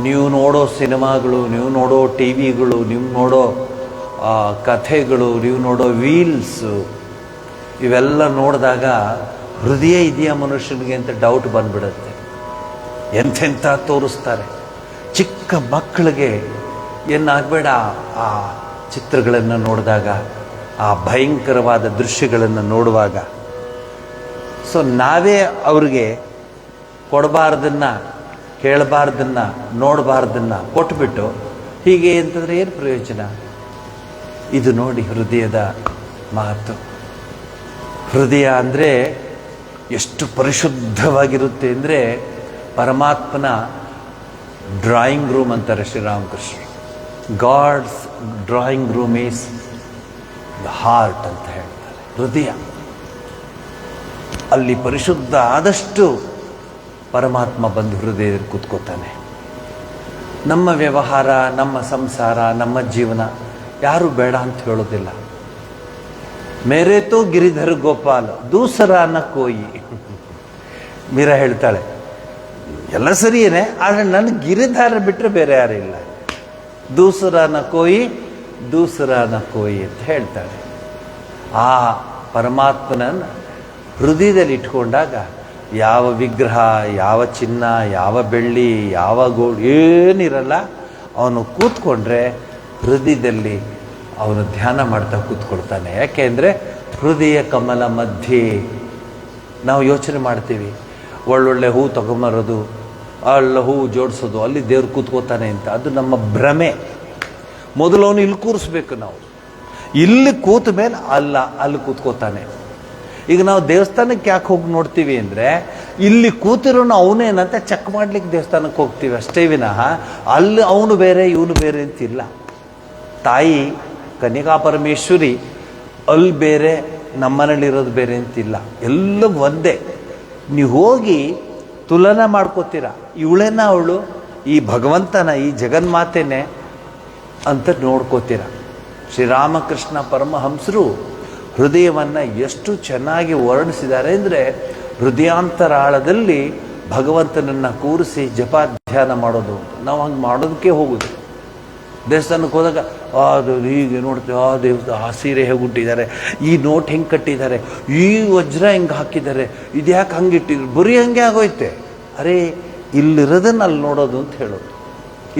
ನೀವು ನೋಡೋ ಸಿನಿಮಾಗಳು, ನೀವು ನೋಡೋ ಟಿ ವಿಗಳು, ನೀವು ನೋಡೋ ಕಥೆಗಳು, ನೀವು ನೋಡೋ ವೀಲ್ಸು, ಇವೆಲ್ಲ ನೋಡಿದಾಗ ಹೃದಯ ಇದೆಯಾ ಮನುಷ್ಯನಿಗೆ ಅಂತ ಡೌಟ್ ಬಂದ್ಬಿಡುತ್ತೆ. ಎಂತೆಂಥ ತೋರಿಸ್ತಾರೆ. ಚಿಕ್ಕ ಮಕ್ಕಳಿಗೆ ಏನಾಗಬೇಡ, ಆ ಚಿತ್ರಗಳನ್ನು ನೋಡಿದಾಗ, ಆ ಭಯಂಕರವಾದ ದೃಶ್ಯಗಳನ್ನು ನೋಡುವಾಗ, ಸೊ ನಾವೇ ಅವ್ರಿಗೆ ಕೊಡಬಾರ್ದನ್ನು, ಕೇಳಬಾರ್ದನ್ನು, ನೋಡಬಾರ್ದನ್ನು ಕೊಟ್ಬಿಟ್ಟು ಹೀಗೆ ಅಂತಂದರೆ ಏನು ಪ್ರಯೋಜನ? ಇದು ನೋಡಿ ಹೃದಯದ ಮಾತು. ಹೃದಯ ಅಂದರೆ ಎಷ್ಟು ಪರಿಶುದ್ಧವಾಗಿರುತ್ತೆ ಅಂದರೆ, ಪರಮಾತ್ಮನ ಡ್ರಾಯಿಂಗ್ ರೂಮ್ ಅಂತಾರೆ Shri Ramakrishna. God's drawing room is the heart ಅಂತ ಹೇಳ್ತಾರೆ, ಹೃದಯ. ಅಲ್ಲಿ ಪರಿಶುದ್ಧ ಆದಷ್ಟು ಪರಮಾತ್ಮ ಬಂದು ಹೃದಯದಲ್ಲಿ ಕೂತ್ಕೋತಾನೆ. ನಮ್ಮ ವ್ಯವಹಾರ, ನಮ್ಮ ಸಂಸಾರ, ನಮ್ಮ ಜೀವನ ಯಾರೂ ಬೇಡ ಅಂತ ಹೇಳೋದಿಲ್ಲ. ಮೇರೆ ತೋ ಗಿರಿಧರ್ ಗೋಪಾಲ್ ದೂಸರಾ ನ ಕೋಯಿ. ಮೀರಾ ಹೇಳ್ತಾಳೆ, ಎಲ್ಲ ಸರಿಯೇನೆ, ಆದರೆ ನನ್ನ ಗಿರಿಧಾರ ಬಿಟ್ಟರೆ ಬೇರೆ ಯಾರೂ ಇಲ್ಲ. ದೂಸರಾ ನ ಕೋಯಿ ಅಂತ ಹೇಳ್ತಾಳೆ. ಆ ಪರಮಾತ್ಮನನ್ನು ಹೃದಯದಲ್ಲಿ ಇಟ್ಕೊಂಡಾಗ ಯಾವ ವಿಗ್ರಹ, ಯಾವ ಚಿನ್ನ, ಯಾವ ಬೆಳ್ಳಿ, ಯಾವ ಗೋಲ್ಡ್ ಏನಿರಲ್ಲ. ಅವನು ಕೂತ್ಕೊಂಡ್ರೆ ಹೃದಯದಲ್ಲಿ ಅವನು ಧ್ಯಾನ ಮಾಡ್ತಾ ಕೂತ್ಕೊಳ್ತಾನೆ. ಯಾಕೆಂದರೆ ಹೃದಯ ಕಮಲ ಮಧ್ಯೆ. ನಾವು ಯೋಚನೆ ಮಾಡ್ತೀವಿ, ಒಳ್ಳೊಳ್ಳೆ ಹೂ ತಗೊಂಬರೋದು, ಅಲ್ಲ ಹೂ ಜೋಡಿಸೋದು, ಅಲ್ಲಿ ದೇವ್ರು ಕೂತ್ಕೋತಾನೆ ಅಂತ. ಅದು ನಮ್ಮ ಭ್ರಮೆ. ಮೊದಲು ಅವನು ಇಲ್ಲಿ ಕೂರಿಸ್ಬೇಕು. ನಾವು ಇಲ್ಲಿ ಕೂತ ಮೇಲೆ ಅಲ್ಲಿ ಕೂತ್ಕೋತಾನೆ. ಈಗ ನಾವು ದೇವಸ್ಥಾನಕ್ಕೆ ಯಾಕೆ ಹೋಗಿ ನೋಡ್ತೀವಿ ಅಂದರೆ, ಇಲ್ಲಿ ಕೂತಿರೋನು ಅವನೇನಂತ ಚೆಕ್ ಮಾಡ್ಲಿಕ್ಕೆ ದೇವಸ್ಥಾನಕ್ಕೆ ಹೋಗ್ತೀವಿ ಅಷ್ಟೇ ವಿನಃ ಅಲ್ಲಿ ಅವನು ಬೇರೆ ಇವನು ಬೇರೆ ಅಂತಿಲ್ಲ. ತಾಯಿ ಕನ್ಯಕಾ ಪರಮೇಶ್ವರಿ ಅಲ್ಲಿ ಬೇರೆ, ನಮ್ಮನೇಲಿರೋದು ಬೇರೆ ಅಂತಿಲ್ಲ. ಎಲ್ಲ ಒಂದೇ. ನೀವು ಹೋಗಿ ತುಲನಾ ಮಾಡ್ಕೋತೀರ, ಇವಳೇನ ಅವಳು, ಈ ಭಗವಂತನ, ಈ ಜಗನ್ಮಾತೆನೇ ಅಂತ ನೋಡ್ಕೋತೀರ. ಶ್ರೀರಾಮಕೃಷ್ಣ ಪರಮಹಂಸರು ಹೃದಯವನ್ನು ಎಷ್ಟು ಚೆನ್ನಾಗಿ ವರ್ಣಿಸಿದ್ದಾರೆ ಅಂದರೆ, ಹೃದಯಾಂತರಾಳದಲ್ಲಿ ಭಗವಂತನನ್ನು ಕೂರಿಸಿ ಜಪ ಧ್ಯಾನ ಮಾಡೋದು. ನಾವು ಹಂಗೆ ಮಾಡೋದಕ್ಕೆ ಹೋಗೋದು. ದೇವಸ್ಥಾನಕ್ಕೆ ಹೋದಾಗ ಅದು ಹೀಗೆ ನೋಡ್ತೀವಿ, ಆ ದೇವಸ್ಥಾನ, ಆ ಸೀರೆ ಹೇಗೆ ಹುಟ್ಟಿದ್ದಾರೆ, ಈ ನೋಟ್ ಹೆಂಗೆ ಕಟ್ಟಿದ್ದಾರೆ, ಈ ವಜ್ರ ಹೆಂಗೆ ಹಾಕಿದ್ದಾರೆ, ಇದು ಯಾಕೆ ಹಂಗೆ ಇಟ್ಟಿದ್ರು, ಬರೀ ಹಂಗೆ ಆಗೋಯ್ತೆ. ಅರೇ, ಇಲ್ಲಿರೋದನ್ನು ಅಲ್ಲಿ ನೋಡೋದು ಅಂತ ಹೇಳೋದು.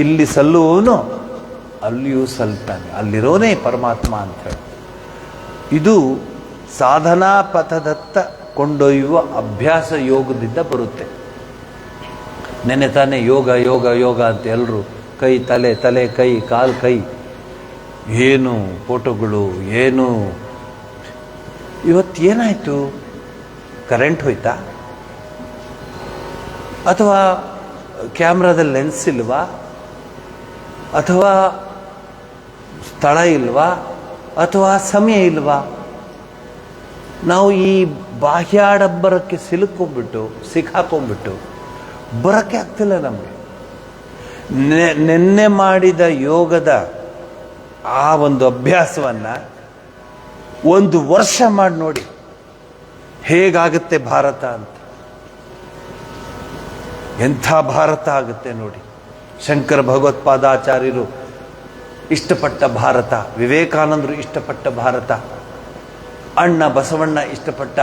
ಇಲ್ಲಿ ಸಲ್ಲುವವನು ಅಲ್ಲಿಯೂ ಸಲ್ತಾನೆ, ಅಲ್ಲಿರೋನೇ ಪರಮಾತ್ಮ ಅಂತ ಹೇಳಿ. ಇದು ಸಾಧನಾ ಪಥದತ್ತ ಕೊಂಡೊಯ್ಯುವ ಅಭ್ಯಾಸ ಯೋಗದಿಂದ ಬರುತ್ತೆ. ನೆನೆ ತಾನೇ ಯೋಗ ಯೋಗ ಯೋಗ ಅಂತ ಎಲ್ಲರೂ ಕೈ ತಲೆ, ತಲೆ ಕೈ, ಕಾಲು ಕೈ, ಏನು ಫೋಟೋಗಳು, ಏನು. ಇವತ್ತೇನಾಯಿತು? ಕರೆಂಟ್ ಹೋಯ್ತಾ? ಅಥವಾ ಕ್ಯಾಮ್ರಾದಲ್ಲಿ ಲೆನ್ಸ್ ಇಲ್ವಾ? ಅಥವಾ ಸ್ಥಳ ಇಲ್ವಾ ಅಥವಾ ಸಮಯ ಇಲ್ವಾ? ನಾವು ಈ ಬಾಹ್ಯಾಡಂಬರಕ್ಕೆ ಸಿಕ್ಕಾಕೊಂಡ್ಬಿಟ್ಟು ಬರೋಕ್ಕೆ ಆಗ್ತಿಲ್ಲ ನಮಗೆ. ನೆನ್ನೆ ಮಾಡಿದ ಯೋಗದ ಆ ಒಂದು ಅಭ್ಯಾಸವನ್ನು 1 ವರ್ಷ ಮಾಡಿ ನೋಡಿ ಹೇಗಾಗುತ್ತೆ ಭಾರತ ಅಂತ. ಎಂಥ ಭಾರತ ಆಗುತ್ತೆ ನೋಡಿ. ಶಂಕರ ಭಗವತ್ಪಾದಾಚಾರ್ಯರು ಇಷ್ಟಪಟ್ಟ ಭಾರತ, ವಿವೇಕಾನಂದರು ಇಷ್ಟಪಟ್ಟ ಭಾರತ, ಅಣ್ಣ ಬಸವಣ್ಣ ಇಷ್ಟಪಟ್ಟ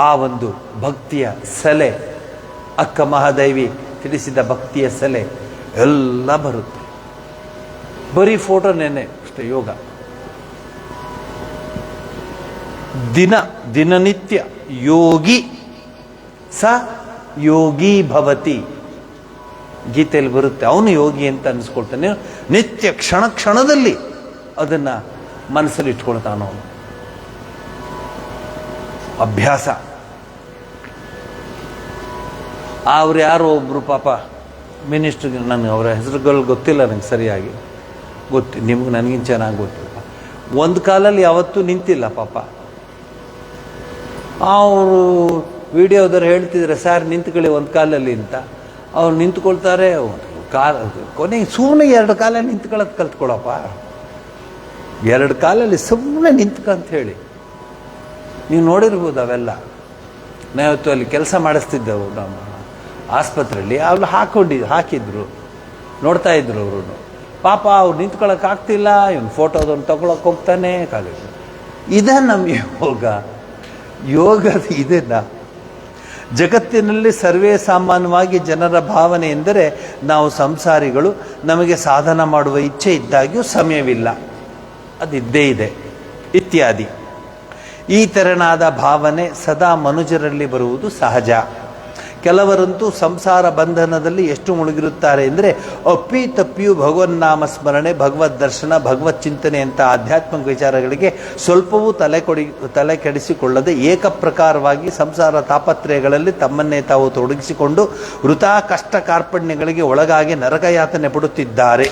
ಆ ಒಂದು ಭಕ್ತಿಯ ಸೆಲೆ, ಅಕ್ಕ ಮಹಾದೇವಿ ತಿಳಿಸಿದ ಭಕ್ತಿಯ ಸೆಲೆ ಎಲ್ಲ ಬರುತ್ತೆ. ಬರೀ ಫೋಟೋ ನೆನೆ ಅಷ್ಟೇ. ಯೋಗ ದಿನನಿತ್ಯ ಯೋಗಿ ಸ ಯೋಗಿ ಭವತಿ, ಗೀತೆಯಲ್ಲಿ ಬರುತ್ತೆ. ಅವನು ಯೋಗಿ ಅಂತ ಅನಿಸ್ಕೊಳ್ತಾನೆ. ನಿತ್ಯ ಕ್ಷಣ ಕ್ಷಣದಲ್ಲಿ ಅದನ್ನ ಮನಸ್ಸಲ್ಲಿ ಇಟ್ಕೊಳ್ತಾನ ಅವನು. ಅಭ್ಯಾಸ. ಅವ್ರು ಯಾರೋ ಒಬ್ರು ಪಾಪ ಮಿನಿಸ್ಟ್ರಿಗೆ, ನನಗೆ ಅವರ ಹೆಸರುಗಳು ಗೊತ್ತಿಲ್ಲ, ನನಗೆ ಸರಿಯಾಗಿ ನಿಮ್ಗೆ ನನಗಿಂತ ಚೆನ್ನಾಗಿ ಗೊತ್ತಿಲ್ಲ. ಒಂದು ಕಾಲಲ್ಲಿ ಯಾವತ್ತೂ ನಿಂತಿಲ್ಲ ಪಾಪ. ಅವರು ವಿಡಿಯೋದವ್ರು ಹೇಳ್ತಿದ್ರೆ, ಸರ್ ನಿಂತ್ಕೊಳ್ಳಿ ಒಂದು ಕಾಲಲ್ಲಿ ಅಂತ. ಅವ್ರು ನಿಂತ್ಕೊಳ್ತಾರೆ. ಕೊನೆಗೆ ಸುಮ್ಮನೆ 2 ಕಾಲಲ್ಲಿ ನಿಂತ್ಕೊಳ್ಳೋದು ಕಲ್ತ್ಕೊಳಪ್ಪ. 2 ಕಾಲಲ್ಲಿ ಸುಮ್ಮನೆ ನಿಂತ್ಕಂತ ಹೇಳಿ. ನೀವು ನೋಡಿರ್ಬೋದು ಅವೆಲ್ಲ. ನಾವಿವತ್ತು ಅಲ್ಲಿ ಕೆಲಸ ಮಾಡಿಸ್ತಿದ್ದೆವು ನಮ್ಮ ಆಸ್ಪತ್ರೆಯಲ್ಲಿ. ಅವ್ರು ಹಾಕಿದ್ರು, ನೋಡ್ತಾ ಇದ್ರು ಅವರು. ಪಾಪ ಅವ್ರು ನಿಂತ್ಕೊಳ್ಳೋಕೆ ಆಗ್ತಿಲ್ಲ. ಇವನು ಫೋಟೋದನ್ನು ತಗೊಳಕ್ಕೆ ಹೋಗ್ತಾನೆ ಕಾಲೇಜ್. ಇದೇ ನಮ್ಮ ಯೋಗದ ಇದನ್ನ ಜಗತ್ತಿನಲ್ಲಿ ಸರ್ವೇ ಸಾಮಾನ್ಯವಾಗಿ ಜನರ ಭಾವನೆ ಎಂದರೆ ನಾವು ಸಂಸಾರಿಗಳು, ನಮಗೆ ಸಾಧನ ಮಾಡುವ ಇಚ್ಛೆ ಇದ್ದಾಗ್ಯೂ ಸಮಯವಿಲ್ಲ, ಅದಿದ್ದೇ ಇದೆ ಇತ್ಯಾದಿ. ಈ ತೆರನಾದ ಭಾವನೆ ಸದಾ ಮನುಜರಲ್ಲಿ ಬರುವುದು ಸಹಜ. ಕೆಲವರಂತೂ ಸಂಸಾರ ಬಂಧನದಲ್ಲಿ ಎಷ್ಟು ಮುಳುಗಿರುತ್ತಾರೆ ಎಂದರೆ ಅಪ್ಪಿ ತಪ್ಪಿಯೂ ಭಗವನ್ನಾಮ ಸ್ಮರಣೆ, ಭಗವದ್ ದರ್ಶನ, ಭಗವತ್ ಚಿಂತನೆ ಅಂತ ಆಧ್ಯಾತ್ಮಿಕ ವಿಚಾರಗಳಿಗೆ ಸ್ವಲ್ಪವೂ ತಲೆ ಕೆಡಿಸಿಕೊಳ್ಳದೆ ಏಕಪ್ರಕಾರವಾಗಿ ಸಂಸಾರ ತಾಪತ್ರಯಗಳಲ್ಲಿ ತಮ್ಮನ್ನೇ ತಾವು ತೊಡಗಿಸಿಕೊಂಡು ವೃಥಾ ಕಷ್ಟ ಕಾರ್ಪಣ್ಯಗಳಿಗೆ ಒಳಗಾಗಿ ನರಕಯಾತನೆ ಪಡುತ್ತಿದ್ದಾರೆ.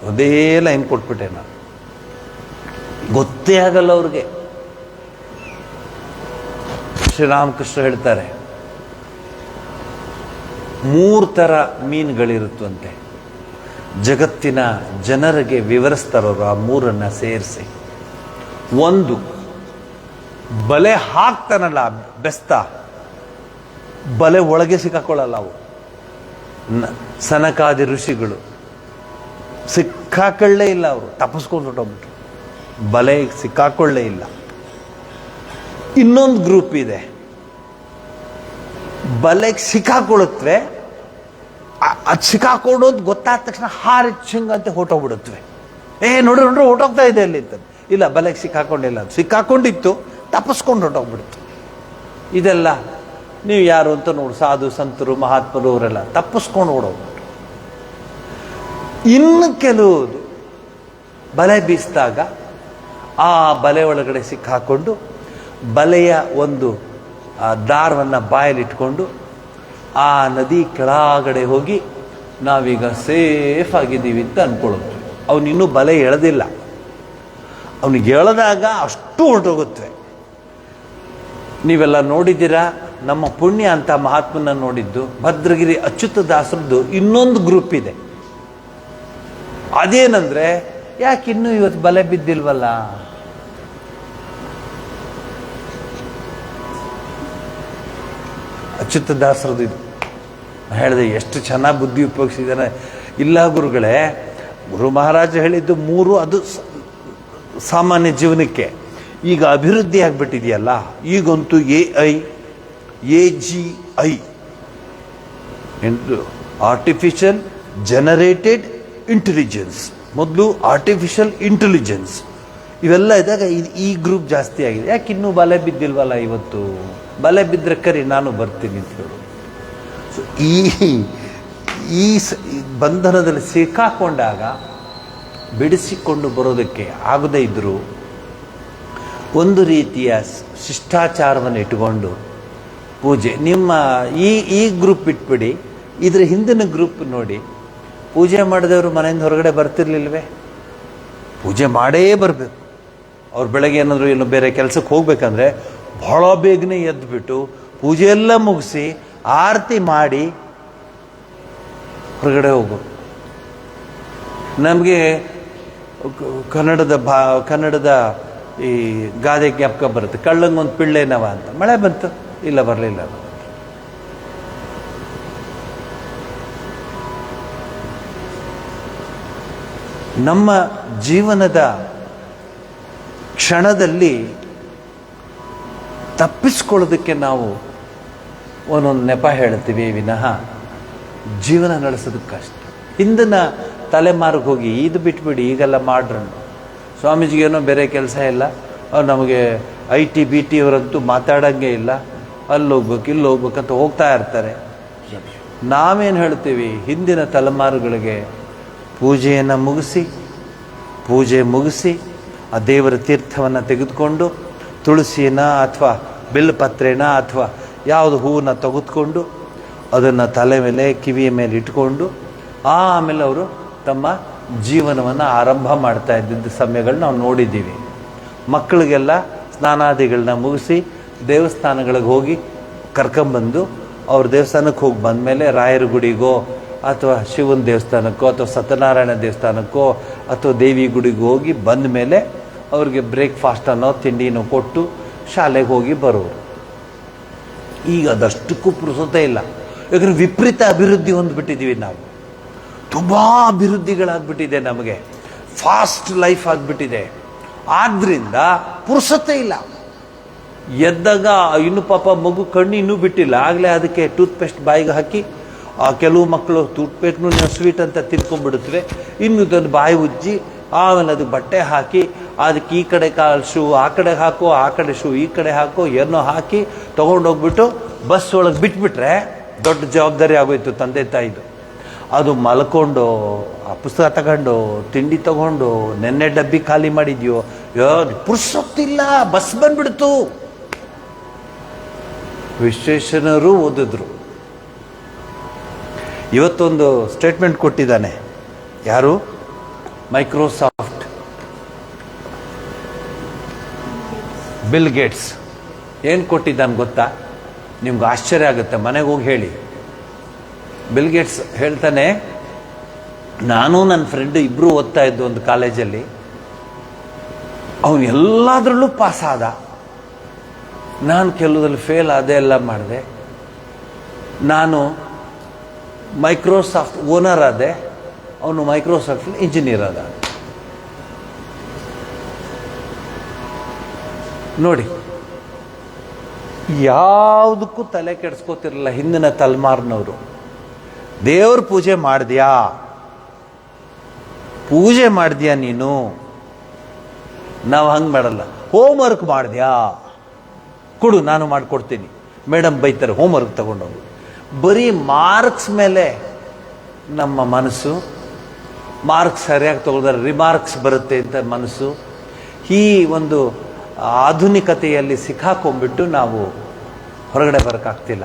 ಒಂದೇ ಲೈನ್ ಕೊಟ್ಬಿಟ್ಟೆ ನಾನು, ಗೊತ್ತೇ ಆಗಲ್ಲ ಅವ್ರಿಗೆ. ಶ್ರೀರಾಮಕೃಷ್ಣ ಹೇಳ್ತಾರೆ, 3 ಥರ ಮೀನುಗಳಿರುತ್ತಂತೆ. ಜಗತ್ತಿನ ಜನರಿಗೆ ವಿವರಿಸ್ತಾರವರು ಆ 3 ಸೇರಿಸಿ. 1, ಬಲೆ ಹಾಕ್ತಾನಲ್ಲ ಬೆಸ್ತ, ಬಲೆ ಒಳಗೆ ಸಿಕ್ಕಾಕೊಳ್ಳಲ್ಲ ಅವು. ಸನಕಾದಿ ಋಷಿಗಳು ಸಿಕ್ಕಾಕೊಳ್ಳೇ ಇಲ್ಲ, ಅವರು ತಪ್ಪಿಸ್ಕೊಂಡು ಹೊಟ್ಟೋಗ್ಬಿಟ್ರು, ಬಲೆ ಸಿಕ್ಕಾಕೊಳ್ಳೇ ಇಲ್ಲ. ಇನ್ನೊಂದು ಗ್ರೂಪ್ ಇದೆ, ಬಲೆಗೆ ಸಿಕ್ಕಾಕೊಳ್ಳುತ್ತವೆ, ಅದು ಸಿಕ್ಕಾಕೊಳ್ಳೋದು ಗೊತ್ತಾದ ತಕ್ಷಣ ಹಾರಿಚ್ಚಂಗ ಅಂತ ಹೊಟ್ಟೋಗ್ಬಿಡುತ್ತವೆ. ನೋಡ್ರಿ ಹೊಟ್ಟೋಗ್ತಾ ಇದೆ ಅಲ್ಲಿ ಅಂತ. ಇಲ್ಲ, ಬಲೆಗೆ ಸಿಕ್ಕಾಕೊಂಡಿಲ್ಲ, ಅದು ಸಿಕ್ಕಾಕೊಂಡಿತ್ತು, ತಪ್ಪಿಸ್ಕೊಂಡು ಹೊಟ್ಟೋಗ್ಬಿಡ್ತು. ಇದೆಲ್ಲ ನೀವು ಯಾರು ಅಂತ ನೋಡಿ, ಸಾಧು ಸಂತರು ಮಹಾತ್ಮರು ಅವರೆಲ್ಲ ತಪ್ಪಿಸ್ಕೊಂಡು ಓಡೋಗ್ಬಿಟ್ರು. ಇನ್ನು ಕೆಲವುದು ಬಲೆ ಬೀಸಿದಾಗ ಆ ಬಲೆ ಒಳಗಡೆ ಸಿಕ್ಕಾಕೊಂಡು ಬಲೆಯ ಒಂದು ದಾರವನ್ನು ಬಾಯಲ್ಲಿಟ್ಕೊಂಡು ಆ ನದಿ ಕೆಳಗಡೆ ಹೋಗಿ ನಾವೀಗ ಸೇಫ್ ಆಗಿದ್ದೀವಿ ಅಂತ ಅಂದ್ಕೊಳ್ಳುತ್ತೆ. ಅವನಿನ್ನೂ ಬಲೆ ಎಳೆದಿಲ್ಲ. ಅವನಿಗೆ ಎಳೆದಾಗ ಅಷ್ಟು ಹೊರಟೋಗುತ್ತೆ. ನೀವೆಲ್ಲ ನೋಡಿದ್ದೀರಾ, ನಮ್ಮ ಪುಣ್ಯ ಅಂತ ಮಹಾತ್ಮನ ನೋಡಿದ್ದು ಭದ್ರಗಿರಿ ಅಚ್ಯುತ ದಾಸರದ್ದು ಇನ್ನೊಂದು ಗ್ರೂಪ್ ಇದೆ. ಅದೇನಂದ್ರೆ, ಯಾಕೆ ಇನ್ನೂ ಇವತ್ತು ಬಲೆ ಬಿದ್ದಿಲ್ವಲ್ಲ? ಅಚ್ಯುತ ದಾಸರದು ಇದು. ಹೇಳಿದೆ, ಎಷ್ಟು ಚೆನ್ನಾಗಿ ಬುದ್ಧಿ ಉಪಯೋಗಿಸಿದ್ದಾನೆ. ಇಲ್ಲ ಗುರುಗಳೇ, ಗುರು ಮಹಾರಾಜ ಹೇಳಿದ್ದು 3, ಅದು ಸಾಮಾನ್ಯ ಜೀವನಕ್ಕೆ. ಈಗ ಅಭಿವೃದ್ಧಿ ಆಗಿಬಿಟ್ಟಿದೆಯಲ್ಲ, ಈಗಂತೂ AGI ಆರ್ಟಿಫಿಷಿಯಲ್ ಜನರೇಟೆಡ್ ಇಂಟೆಲಿಜೆನ್ಸ್, ಮೊದಲು ಆರ್ಟಿಫಿಷಿಯಲ್ ಇಂಟೆಲಿಜೆನ್ಸ್, ಇವೆಲ್ಲ ಇದ್ದಾಗ ಈ ಗ್ರೂಪ್ ಜಾಸ್ತಿ ಆಗಿದೆ. ಯಾಕೆ ಇನ್ನೂ ಬಲೆ ಬಿದ್ದಿಲ್ವಲ್ಲ ಇವತ್ತು? ಬಲೆ ಬಿದ್ದರೆ ಕರಿ, ನಾನು ಬರ್ತೀನಿ ಅಂತ ಹೇಳು. ಸೊ ಈ ಬಂಧನದಲ್ಲಿ ಸಿಕ್ಕಾಕೊಂಡಾಗ ಬಿಡಿಸಿಕೊಂಡು ಬರೋದಕ್ಕೆ ಆಗದೇ ಇದ್ದರೂ ಒಂದು ರೀತಿಯ ಶಿಷ್ಟಾಚಾರವನ್ನು ಇಟ್ಟುಕೊಂಡು ಪೂಜೆ. ನಿಮ್ಮ ಈ ಗ್ರೂಪ್ ಇಟ್ಬಿಡಿ, ಇದರ ಹಿಂದಿನ ಗ್ರೂಪ್ ನೋಡಿ. ಪೂಜೆ ಮಾಡಿದವರು ಮನೆಯಿಂದ ಹೊರಗಡೆ ಬರ್ತಿರ್ಲಿಲ್ವೇ? ಪೂಜೆ ಮಾಡೇ ಬರಬೇಕು. ಅವ್ರು ಬೆಳಗ್ಗೆ ಏನಾದರೂ ಇನ್ನು ಬೇರೆ ಕೆಲಸಕ್ಕೆ ಹೋಗ್ಬೇಕಂದ್ರೆ ಭಾಳ ಬೇಗನೆ ಎದ್ದುಬಿಟ್ಟು ಪೂಜೆ ಎಲ್ಲ ಮುಗಿಸಿ ಆರತಿ ಮಾಡಿ ಹೊರಗಡೆ ಹೋಗು. ನಮಗೆ ಕನ್ನಡದ ಈ ಗಾದೆ ಜ್ಞಾಪಕ ಬರುತ್ತೆ, ಕಳ್ಳಂಗೊಂದು ಪಿಳ್ಳೆನವ ಅಂತ. ಮಳೆ ಬಂತು, ಇಲ್ಲ ಬರಲಿಲ್ಲ. ನಮ್ಮ ಜೀವನದ ಕ್ಷಣದಲ್ಲಿ ತಪ್ಪಿಸ್ಕೊಳ್ಳೋದಕ್ಕೆ ನಾವು ಒಂದೊಂದು ನೆಪ ಹೇಳ್ತೀವಿ ವಿನಃ ಜೀವನ ನಡೆಸೋದಕ್ಕೆ ಕಷ್ಟ. ಹಿಂದಿನ ತಲೆಮಾರಿಗೆ ಹೋಗಿ ಇದು ಬಿಟ್ಬಿಡಿ, ಈಗೆಲ್ಲ ಮಾಡ್ರನ್. ಸ್ವಾಮೀಜಿಗೇನೋ ಬೇರೆ ಕೆಲಸ ಇಲ್ಲ, ಅವ್ರು ನಮಗೆ IT BT ಅವರಂತೂ ಮಾತಾಡೋಂಗೆ ಇಲ್ಲ, ಅಲ್ಲಿ ಹೋಗ್ಬೇಕು ಇಲ್ಲಿ ಹೋಗ್ಬೇಕಂತ ಹೋಗ್ತಾ ಇರ್ತಾರೆ. ನಾವೇನು ಹೇಳ್ತೀವಿ, ಹಿಂದಿನ ತಲೆಮಾರುಗಳಿಗೆ ಪೂಜೆ ಮುಗಿಸಿ ಆ ದೇವರ ತೀರ್ಥವನ್ನು ತೆಗೆದುಕೊಂಡು ತುಳಸಿನ ಅಥವಾ ಬಿಲ್ಪತ್ರೆನ ಅಥವಾ ಯಾವುದು ಹೂವನ್ನ ತೆಗೆದುಕೊಂಡು ಅದನ್ನು ತಲೆ ಮೇಲೆ ಕಿವಿಯ ಮೇಲೆ ಇಟ್ಕೊಂಡು ಆಮೇಲೆ ಅವರು ತಮ್ಮ ಜೀವನವನ್ನು ಆರಂಭ ಮಾಡ್ತಾ ಇದ್ದಿದ್ದ ಸಮಯಗಳು ನಾವು ನೋಡಿದ್ದೀವಿ. ಮಕ್ಕಳಿಗೆಲ್ಲ ಸ್ನಾನಾದಿಗಳನ್ನ ಮುಗಿಸಿ ದೇವಸ್ಥಾನಗಳಿಗೆ ಹೋಗಿ ಕರ್ಕೊಂಬಂದು ಅವ್ರ ದೇವಸ್ಥಾನಕ್ಕೆ ಹೋಗಿ ಬಂದಮೇಲೆ ರಾಯರ ಗುಡಿಗೋ ಅಥವಾ ಶಿವನ ದೇವಸ್ಥಾನಕ್ಕೋ ಅಥವಾ ಸತ್ಯನಾರಾಯಣ ದೇವಸ್ಥಾನಕ್ಕೋ ಅಥವಾ ದೇವಿ ಗುಡಿಗೆ ಹೋಗಿ ಬಂದ ಮೇಲೆ ಅವ್ರಿಗೆ ಬ್ರೇಕ್ಫಾಸ್ಟ್ ಅನ್ನೋ ತಿಂಡಿನೋ ಕೊಟ್ಟು ಶಾಲೆಗೆ ಹೋಗಿ ಬರೋರು. ಈಗ ಅದಷ್ಟಕ್ಕೂ ಪುರುಸೊತೆ ಇಲ್ಲ. ಯಾಕಂದರೆ ವಿಪರೀತ ಅಭಿವೃದ್ಧಿ ಹೊಂದ್ಬಿಟ್ಟಿದ್ದೀವಿ ನಾವು. ತುಂಬ ಅಭಿವೃದ್ಧಿಗಳಾಗ್ಬಿಟ್ಟಿದೆ, ನಮಗೆ ಫಾಸ್ಟ್ ಲೈಫ್ ಆಗಿಬಿಟ್ಟಿದೆ. ಆದ್ದರಿಂದ ಪುರುಸೊತೆ ಇಲ್ಲ. ಎದ್ದಾಗ ಇನ್ನು ಪಾಪ ಮಗು ಕಣ್ಣು ಇನ್ನೂ ಬಿಟ್ಟಿಲ್ಲ, ಆಗಲೇ ಅದಕ್ಕೆ ಟೂತ್ಪೇಸ್ಟ್ ಬಾಯಿಗೆ ಹಾಕಿ, ಕೆಲವು ಮಕ್ಕಳು ಟೂತ್ಪೇಸ್ಟ್ನು ಸ್ವೀಟ್ ಅಂತ ತಿನ್ಕೊಂಡ್ಬಿಡುತ್ತವೆ, ಇನ್ನು ಇದನ್ನು ಬಾಯಿ ಉಜ್ಜಿ ಆಮೇಲೆ ಅದು ಬಟ್ಟೆ ಹಾಕಿ ಅದಕ್ಕೆ ಈ ಕಡೆ ಶೂ ಆ ಕಡೆ ಹಾಕೋ, ಆ ಕಡೆ ಶೂ ಈ ಕಡೆ ಹಾಕೋ, ಏನೋ ಹಾಕಿ ತೊಗೊಂಡೋಗ್ಬಿಟ್ಟು ಬಸ್ ಒಳಗೆ ಬಿಟ್ಬಿಟ್ರೆ ದೊಡ್ಡ ಜವಾಬ್ದಾರಿ ಆಗೋಯ್ತು ತಂದೆ ತಾಯಿದು. ಅದು ಮಲ್ಕೊಂಡು ಆ ಪುಸ್ತಕ ತಗೊಂಡು ತಿಂಡಿ ತಗೊಂಡು ನೆನ್ನೆ ಡಬ್ಬಿ ಖಾಲಿ ಮಾಡಿದ್ಯೋ, ಪುರುಸೊತ್ತಿಲ್ಲ, ಬಸ್ ಬಂದ್ಬಿಡ್ತು. ವಿಶ್ವೇಶ್ವರರು ಓದಿದ್ರು. ಇವತ್ತೊಂದು ಸ್ಟೇಟ್ಮೆಂಟ್ ಕೊಟ್ಟಿದ್ದಾನೆ. ಯಾರು? Microsoft bill Gates. ಏನು ಕೊಟ್ಟಿದ್ದಾನೆ ಗೊತ್ತಾ? ನಿಮ್ಗೆ ಆಶ್ಚರ್ಯ ಆಗುತ್ತೆ, ಮನೆಗೆ ಹೋಗಿ ಹೇಳಿ. ಬಿಲ್ ಗೇಟ್ಸ್ ಹೇಳ್ತಾನೆ, ನಾನು ನನ್ನ ಫ್ರೆಂಡು ಇಬ್ಬರು ಓದ್ತಾ ಇದ್ದು ಒಂದು ಕಾಲೇಜಲ್ಲಿ. ಅವನು ಎಲ್ಲದರಲ್ಲೂ ಪಾಸ್ ಆದ, ನಾನು ಕೆಲವುದಲ್ಲಿ ಫೇಲ್ ಆದೆ, ಎಲ್ಲ ಮಾಡಿದೆ. ನಾನು ಮೈಕ್ರೋಸಾಫ್ಟ್ ಓನರ್ ಆದೆ, ಅವನು ಮೈಕ್ರೋಸಾಫ್ಟ್ ಇಂಜಿನಿಯರ್ ಆದ. ನೋಡಿ, ಯಾವುದಕ್ಕೂ ತಲೆ ಕೆಡಿಸ್ಕೋತಿರಲಿಲ್ಲ ಹಿಂದಿನ ತಲೆಮಾರಿನವರು. ದೇವ್ರ ಪೂಜೆ ಮಾಡಿದ್ಯಾ ನೀನು? ನಾವು ಹಂಗೆ ಮಾಡಲ್ಲ. ಹೋಮ್ವರ್ಕ್ ಮಾಡಿದ್ಯಾ? ಕೊಡು, ನಾನು ಮಾಡಿಕೊಡ್ತೀನಿ. ಮೇಡಮ್ ಬೈತಾರೆ, ಹೋಮ್ವರ್ಕ್ ತಗೊಂಡೋಗು. ಬರೀ ಮಾರ್ಕ್ಸ್ ಮೇಲೆ ನಮ್ಮ ಮನಸ್ಸು, ಮಾರ್ಕ್ಸ್ ಸರಿಯಾಗಿ ತಗೊಳ್ತಾರೆ ರಿಮಾರ್ಕ್ಸ್ ಬರುತ್ತೆ ಅಂತ ಮನಸ್ಸು. ಈ ಒಂದು ಆಧುನಿಕತೆಯಲ್ಲಿ ಸಿಕ್ಕಾಕೊಂಡ್ಬಿಟ್ಟು ನಾವು ಹೊರಗಡೆ ಬರೋಕ್ಕಾಗ್ತಿಲ್ಲ.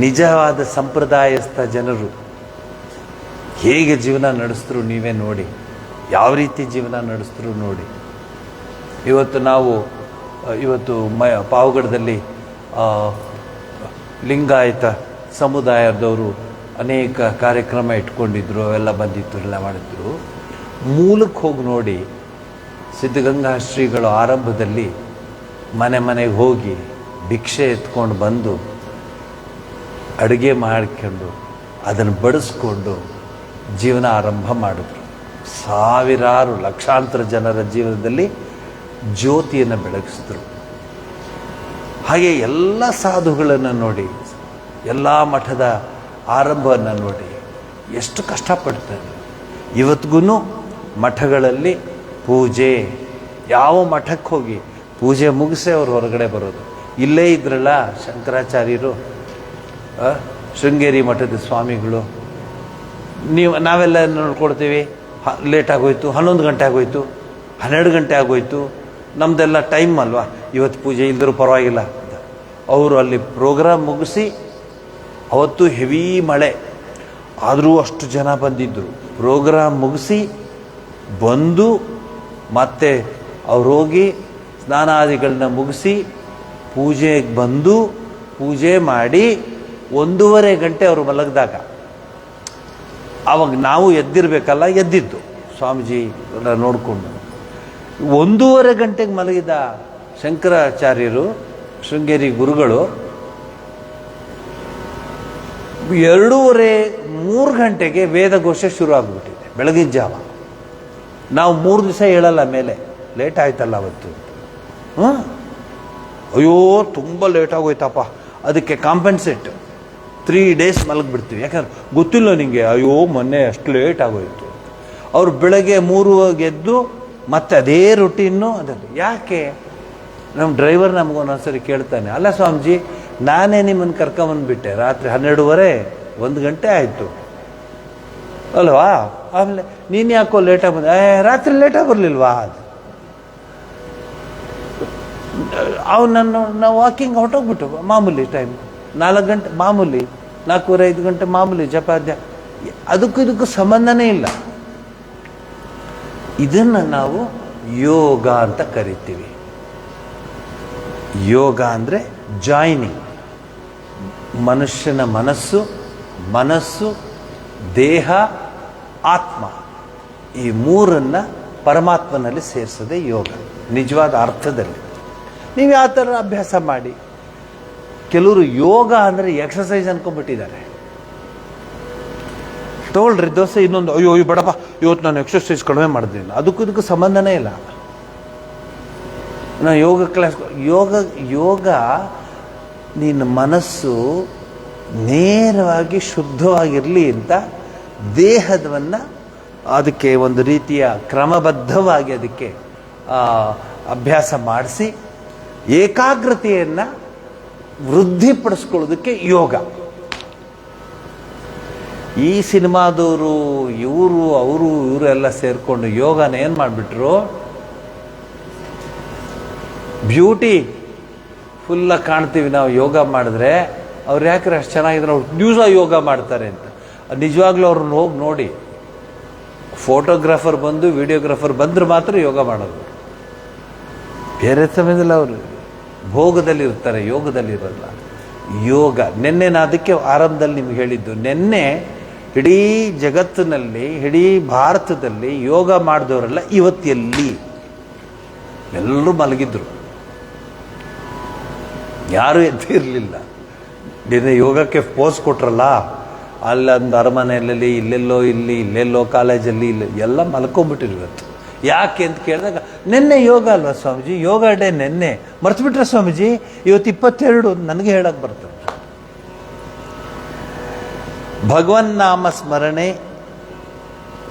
ನಿಜವಾದ ಸಂಪ್ರದಾಯಸ್ಥ ಜನರು ಹೇಗೆ ಜೀವನ ನಡೆಸಿದ್ರು ನೀವೇ ನೋಡಿ, ಯಾವ ರೀತಿ ಜೀವನ ನಡೆಸಿದ್ರು ನೋಡಿ. ಇವತ್ತು ಪಾವಗಡದಲ್ಲಿ ಲಿಂಗಾಯತ ಸಮುದಾಯದವರು ಅನೇಕ ಕಾರ್ಯಕ್ರಮ ಇಟ್ಕೊಂಡಿದ್ರು, ಅವೆಲ್ಲ ಬಂದಿತ್ತು, ಎಲ್ಲ ಮಾಡಿದ್ರು. ಮೂಲಕ್ಕೆ ಹೋಗಿ ನೋಡಿ, ಸಿದ್ಧಗಂಗಾ ಶ್ರೀಗಳು ಆರಂಭದಲ್ಲಿ ಮನೆಗೆ ಹೋಗಿ ಭಿಕ್ಷೆ ಎತ್ಕೊಂಡು ಬಂದು ಅಡುಗೆ ಮಾಡ್ಕೊಂಡು ಅದನ್ನು ಬಡಿಸ್ಕೊಂಡು ಜೀವನ ಆರಂಭ ಮಾಡಿದ್ರು. ಸಾವಿರಾರು ಲಕ್ಷಾಂತರ ಜನರ ಜೀವನದಲ್ಲಿ ಜ್ಯೋತಿಯನ್ನು ಬೆಳಗಿಸಿದ್ರು. ಹಾಗೆ ಎಲ್ಲ ಸಾಧುಗಳನ್ನು ನೋಡಿ, ಎಲ್ಲ ಮಠದ ಆರಂಭವನ್ನು ನೋಡಿ ಎಷ್ಟು ಕಷ್ಟಪಡ್ತಾರೆ. ಇವತ್ತಿಗೂ ಮಠಗಳಲ್ಲಿ ಪೂಜೆ, ಯಾವ ಮಠಕ್ಕೆ ಹೋಗಿ ಪೂಜೆ ಮುಗಿಸೇ ಅವ್ರು ಹೊರಗಡೆ ಬರೋದು. ಇಲ್ಲೇ ಇದ್ರಲ್ಲ ಶಂಕರಾಚಾರ್ಯರು, ಶೃಂಗೇರಿ ಮಠದ ಸ್ವಾಮಿಗಳು, ನಾವೆಲ್ಲ ನೋಡ್ಕೊಡ್ತೀವಿ. ಲೇಟ್ ಆಗೋಯ್ತು, 11 ಗಂಟೆ ಆಗೋಯ್ತು, 12 ಗಂಟೆ ಆಗೋಯ್ತು, ನಮ್ಮದೆಲ್ಲ ಟೈಮ್ ಅಲ್ವಾ, ಇವತ್ತು ಪೂಜೆ ಇಲ್ದರೂ ಪರವಾಗಿಲ್ಲ. ಅವರು ಅಲ್ಲಿ ಪ್ರೋಗ್ರಾಮ್ ಮುಗಿಸಿ, ಅವತ್ತು ಹೆವಿ ಮಳೆ ಆದರೂ ಅಷ್ಟು ಜನ ಬಂದಿದ್ದರು. ಪ್ರೋಗ್ರಾಮ್ ಮುಗಿಸಿ ಬಂದು ಮತ್ತೆ ಅವ್ರು ಹೋಗಿ ಸ್ನಾನಾದಿಗಳನ್ನ ಮುಗಿಸಿ ಪೂಜೆಗೆ ಬಂದು ಪೂಜೆ ಮಾಡಿ 1:30 ಗಂಟೆ ಅವರು ಮಲಗಿದಾಗ ಆವಾಗ ನಾವು ಎದ್ದಿರಬೇಕಲ್ಲ, ಎದ್ದಿದ್ದು ಸ್ವಾಮೀಜಿ ಎಲ್ಲ ನೋಡಿಕೊಂಡು 1:30 ಗಂಟೆಗೆ ಮಲಗಿದ ಶಂಕರಾಚಾರ್ಯರು, ಶೃಂಗೇರಿ ಗುರುಗಳು 2:30-3 ಗಂಟೆಗೆ ವೇದಘೋಷ ಶುರು ಆಗಿಬಿಟ್ಟಿದೆ ಬೆಳಗಿನ ಜಾವ. ನಾವು 3 ದಿವಸ ಹೇಳಲ್ಲ ಮೇಲೆ, ಲೇಟ್ ಆಯ್ತಲ್ಲ ಅವತ್ತು. ಅಯ್ಯೋ ತುಂಬ ಲೇಟ್ ಆಗೋಯ್ತಪ್ಪ, ಅದಕ್ಕೆ ಕಾಂಪೆನ್ಸೇಟ್ 3 ಡೇಸ್ ಮಲಗಿಬಿಡ್ತೀವಿ. ಯಾಕಂದ್ರೆ ಗೊತ್ತಿಲ್ಲ ನಿಮಗೆ, ಅಯ್ಯೋ ಮೊನ್ನೆ ಅಷ್ಟು ಲೇಟ್ ಆಗೋಯ್ತು. ಅವರು ಬೆಳಗ್ಗೆ 3 ಎದ್ದು ಮತ್ತೆ ಅದೇ ರೊಟೀನು ಅದನ್ನು. ಯಾಕೆ? ನಮ್ಮ ಡ್ರೈವರ್ ನಮಗೊಂದೊಂದ್ಸರಿ ಕೇಳ್ತಾನೆ, ಅಲ್ಲ ಸ್ವಾಮೀಜಿ ನಾನೇ ನಿಮ್ಮನ್ನು ಕರ್ಕೊಂಬಂದ್ಬಿಟ್ಟೆ, ರಾತ್ರಿ 12:30-1 ಗಂಟೆ ಆಯಿತು ಅಲ್ವಾ, ಆಮೇಲೆ ನೀನು ಯಾಕೋ ಲೇಟಾಗಿ ಬಂದ? ರಾತ್ರಿ ಲೇಟಾಗಿ ಬರಲಿಲ್ವಾ? ಅದು ನಾವು ವಾಕಿಂಗ್ ಹೊರಟೋಗ್ಬಿಟ್ಟು ಮಾಮೂಲಿ ಟೈಮ್ 4 ಗಂಟೆ ಮಾಮೂಲಿ, 4:30-5 ಗಂಟೆ ಮಾಮೂಲಿ ಜಪಾದ್ಯ. ಅದಕ್ಕೂ ಇದಕ್ಕೂ ಸಂಬಂಧನೇ ಇಲ್ಲ. ಇದನ್ನು ನಾವು ಯೋಗ ಅಂತ ಕರಿತೀವಿ. ಯೋಗ ಅಂದರೆ ಜಾಯ್ನಿಂಗ್. ಮನುಷ್ಯನ ಮನಸ್ಸು ದೇಹ ಆತ್ಮ ಈ ಮೂರನ್ನು ಪರಮಾತ್ಮನಲ್ಲಿ ಸೇರಿಸೋದೇ ಯೋಗ ನಿಜವಾದ ಅರ್ಥದಲ್ಲಿ. ನೀವು ಯಾವ ಥರ ಅಭ್ಯಾಸ ಮಾಡಿ. ಕೆಲವರು ಯೋಗ ಅಂದರೆ ಎಕ್ಸಸೈಸ್ ಅನ್ಕೊಂಡ್ಬಿಟ್ಟಿದ್ದಾರೆ. ತಗೊಳ್ರಿ ದೋಸೆ ಇನ್ನೊಂದು, ಅಯ್ಯೋ ಬೇಡಪ್ಪ ಇವತ್ತು ನಾನು ಎಕ್ಸಸೈಸ್ ಕಡಿಮೆ ಮಾಡಿದ್ದೀನಿ, ಅದಕ್ಕೂ ಇದಕ್ಕೂ ಸಂಬಂಧನೇ ಇಲ್ಲ. ನಾನು ಯೋಗ ಕ್ಲಾಸ್ ಯೋಗ ನಿನ್ನ ಮನಸ್ಸು ನೇರವಾಗಿ ಶುದ್ಧವಾಗಿರಲಿ ಅಂತ ದೇಹದವನ್ನು ಅದಕ್ಕೆ ಒಂದು ರೀತಿಯ ಕ್ರಮಬದ್ಧವಾಗಿ ಅದಕ್ಕೆ ಅಭ್ಯಾಸ ಮಾಡಿಸಿ ಏಕಾಗ್ರತೆಯನ್ನು ವೃದ್ಧಿಪಡಿಸ್ಕೊಳ್ಳೋದಕ್ಕೆ ಯೋಗ. ಈ ಸಿನಿಮಾದವರು ಇವರು ಎಲ್ಲ ಸೇರಿಕೊಂಡು ಯೋಗನ ಏನು ಮಾಡಿಬಿಟ್ರು, ಬ್ಯೂಟಿ ಫುಲ್ಲಾಗಿ ಕಾಣ್ತೀವಿ ನಾವು ಯೋಗ ಮಾಡಿದ್ರೆ. ಅವ್ರು ಯಾಕ್ರೆ ಅಷ್ಟು ಚೆನ್ನಾಗಿದ್ರೆ ಅವ್ರು ದಿವಸ ಯೋಗ ಮಾಡ್ತಾರೆ ಅಂತ. ನಿಜವಾಗ್ಲೂ ಅವ್ರನ್ನ ಹೋಗಿ ನೋಡಿ. ಫೋಟೋಗ್ರಾಫರ್ ಬಂದು ವಿಡಿಯೋಗ್ರಾಫರ್ ಬಂದ್ರೆ ಮಾತ್ರ ಯೋಗ ಮಾಡೋದು. ಬೇರೆ ಸಮಯದಲ್ಲಿ ಅವರು ಭೋಗದಲ್ಲಿ ಇರ್ತಾರೆ, ಯೋಗದಲ್ಲಿ ಇರಲ್ಲ. ಯೋಗ ನಿನ್ನೆ ನಾನು ಅದಕ್ಕೆ ಆರಂಭದಲ್ಲಿ ನಿಮ್ಗೆ ಹೇಳಿದ್ದು, ನಿನ್ನೆ ಇಡೀ ಜಗತ್ತಿನಲ್ಲಿ ಇಡೀ ಭಾರತದಲ್ಲಿ ಯೋಗ ಮಾಡಿದವರೆಲ್ಲ ಇವತ್ತೆಲ್ಲಿ ಎಲ್ಲರೂ ಮಲಗಿದ್ರು, ಯಾರೂ ಎದ್ದಿರಲಿಲ್ಲ. ನಿನ್ನೆ ಯೋಗಕ್ಕೆ ಪೋಸ್ ಕೊಟ್ರಲ್ಲ, ಅಲ್ಲೊಂದು ಅರಮನೆಯಲ್ಲಿ ಇಲ್ಲೆಲ್ಲೋ ಕಾಲೇಜಲ್ಲಿ ಎಲ್ಲ ಮಲ್ಕೊಂಡ್ಬಿಟ್ಟಿರು ಇವತ್ತು. ಯಾಕೆ ಅಂತ ಕೇಳಿದಾಗ ನಿನ್ನೆ ಯೋಗ ಅಲ್ವಾ ಸ್ವಾಮೀಜಿ, ಯೋಗ ಡೇ ನಿನ್ನೆ ಮರ್ತ್ಬಿಟ್ರೆ ಸ್ವಾಮೀಜಿ, ಇವತ್ತು 22 ನನಗೆ ಹೇಳಕ್ಕೆ ಬರ್ತದೆ. ಭಗವನ್ ನಾಮ ಸ್ಮರಣೆ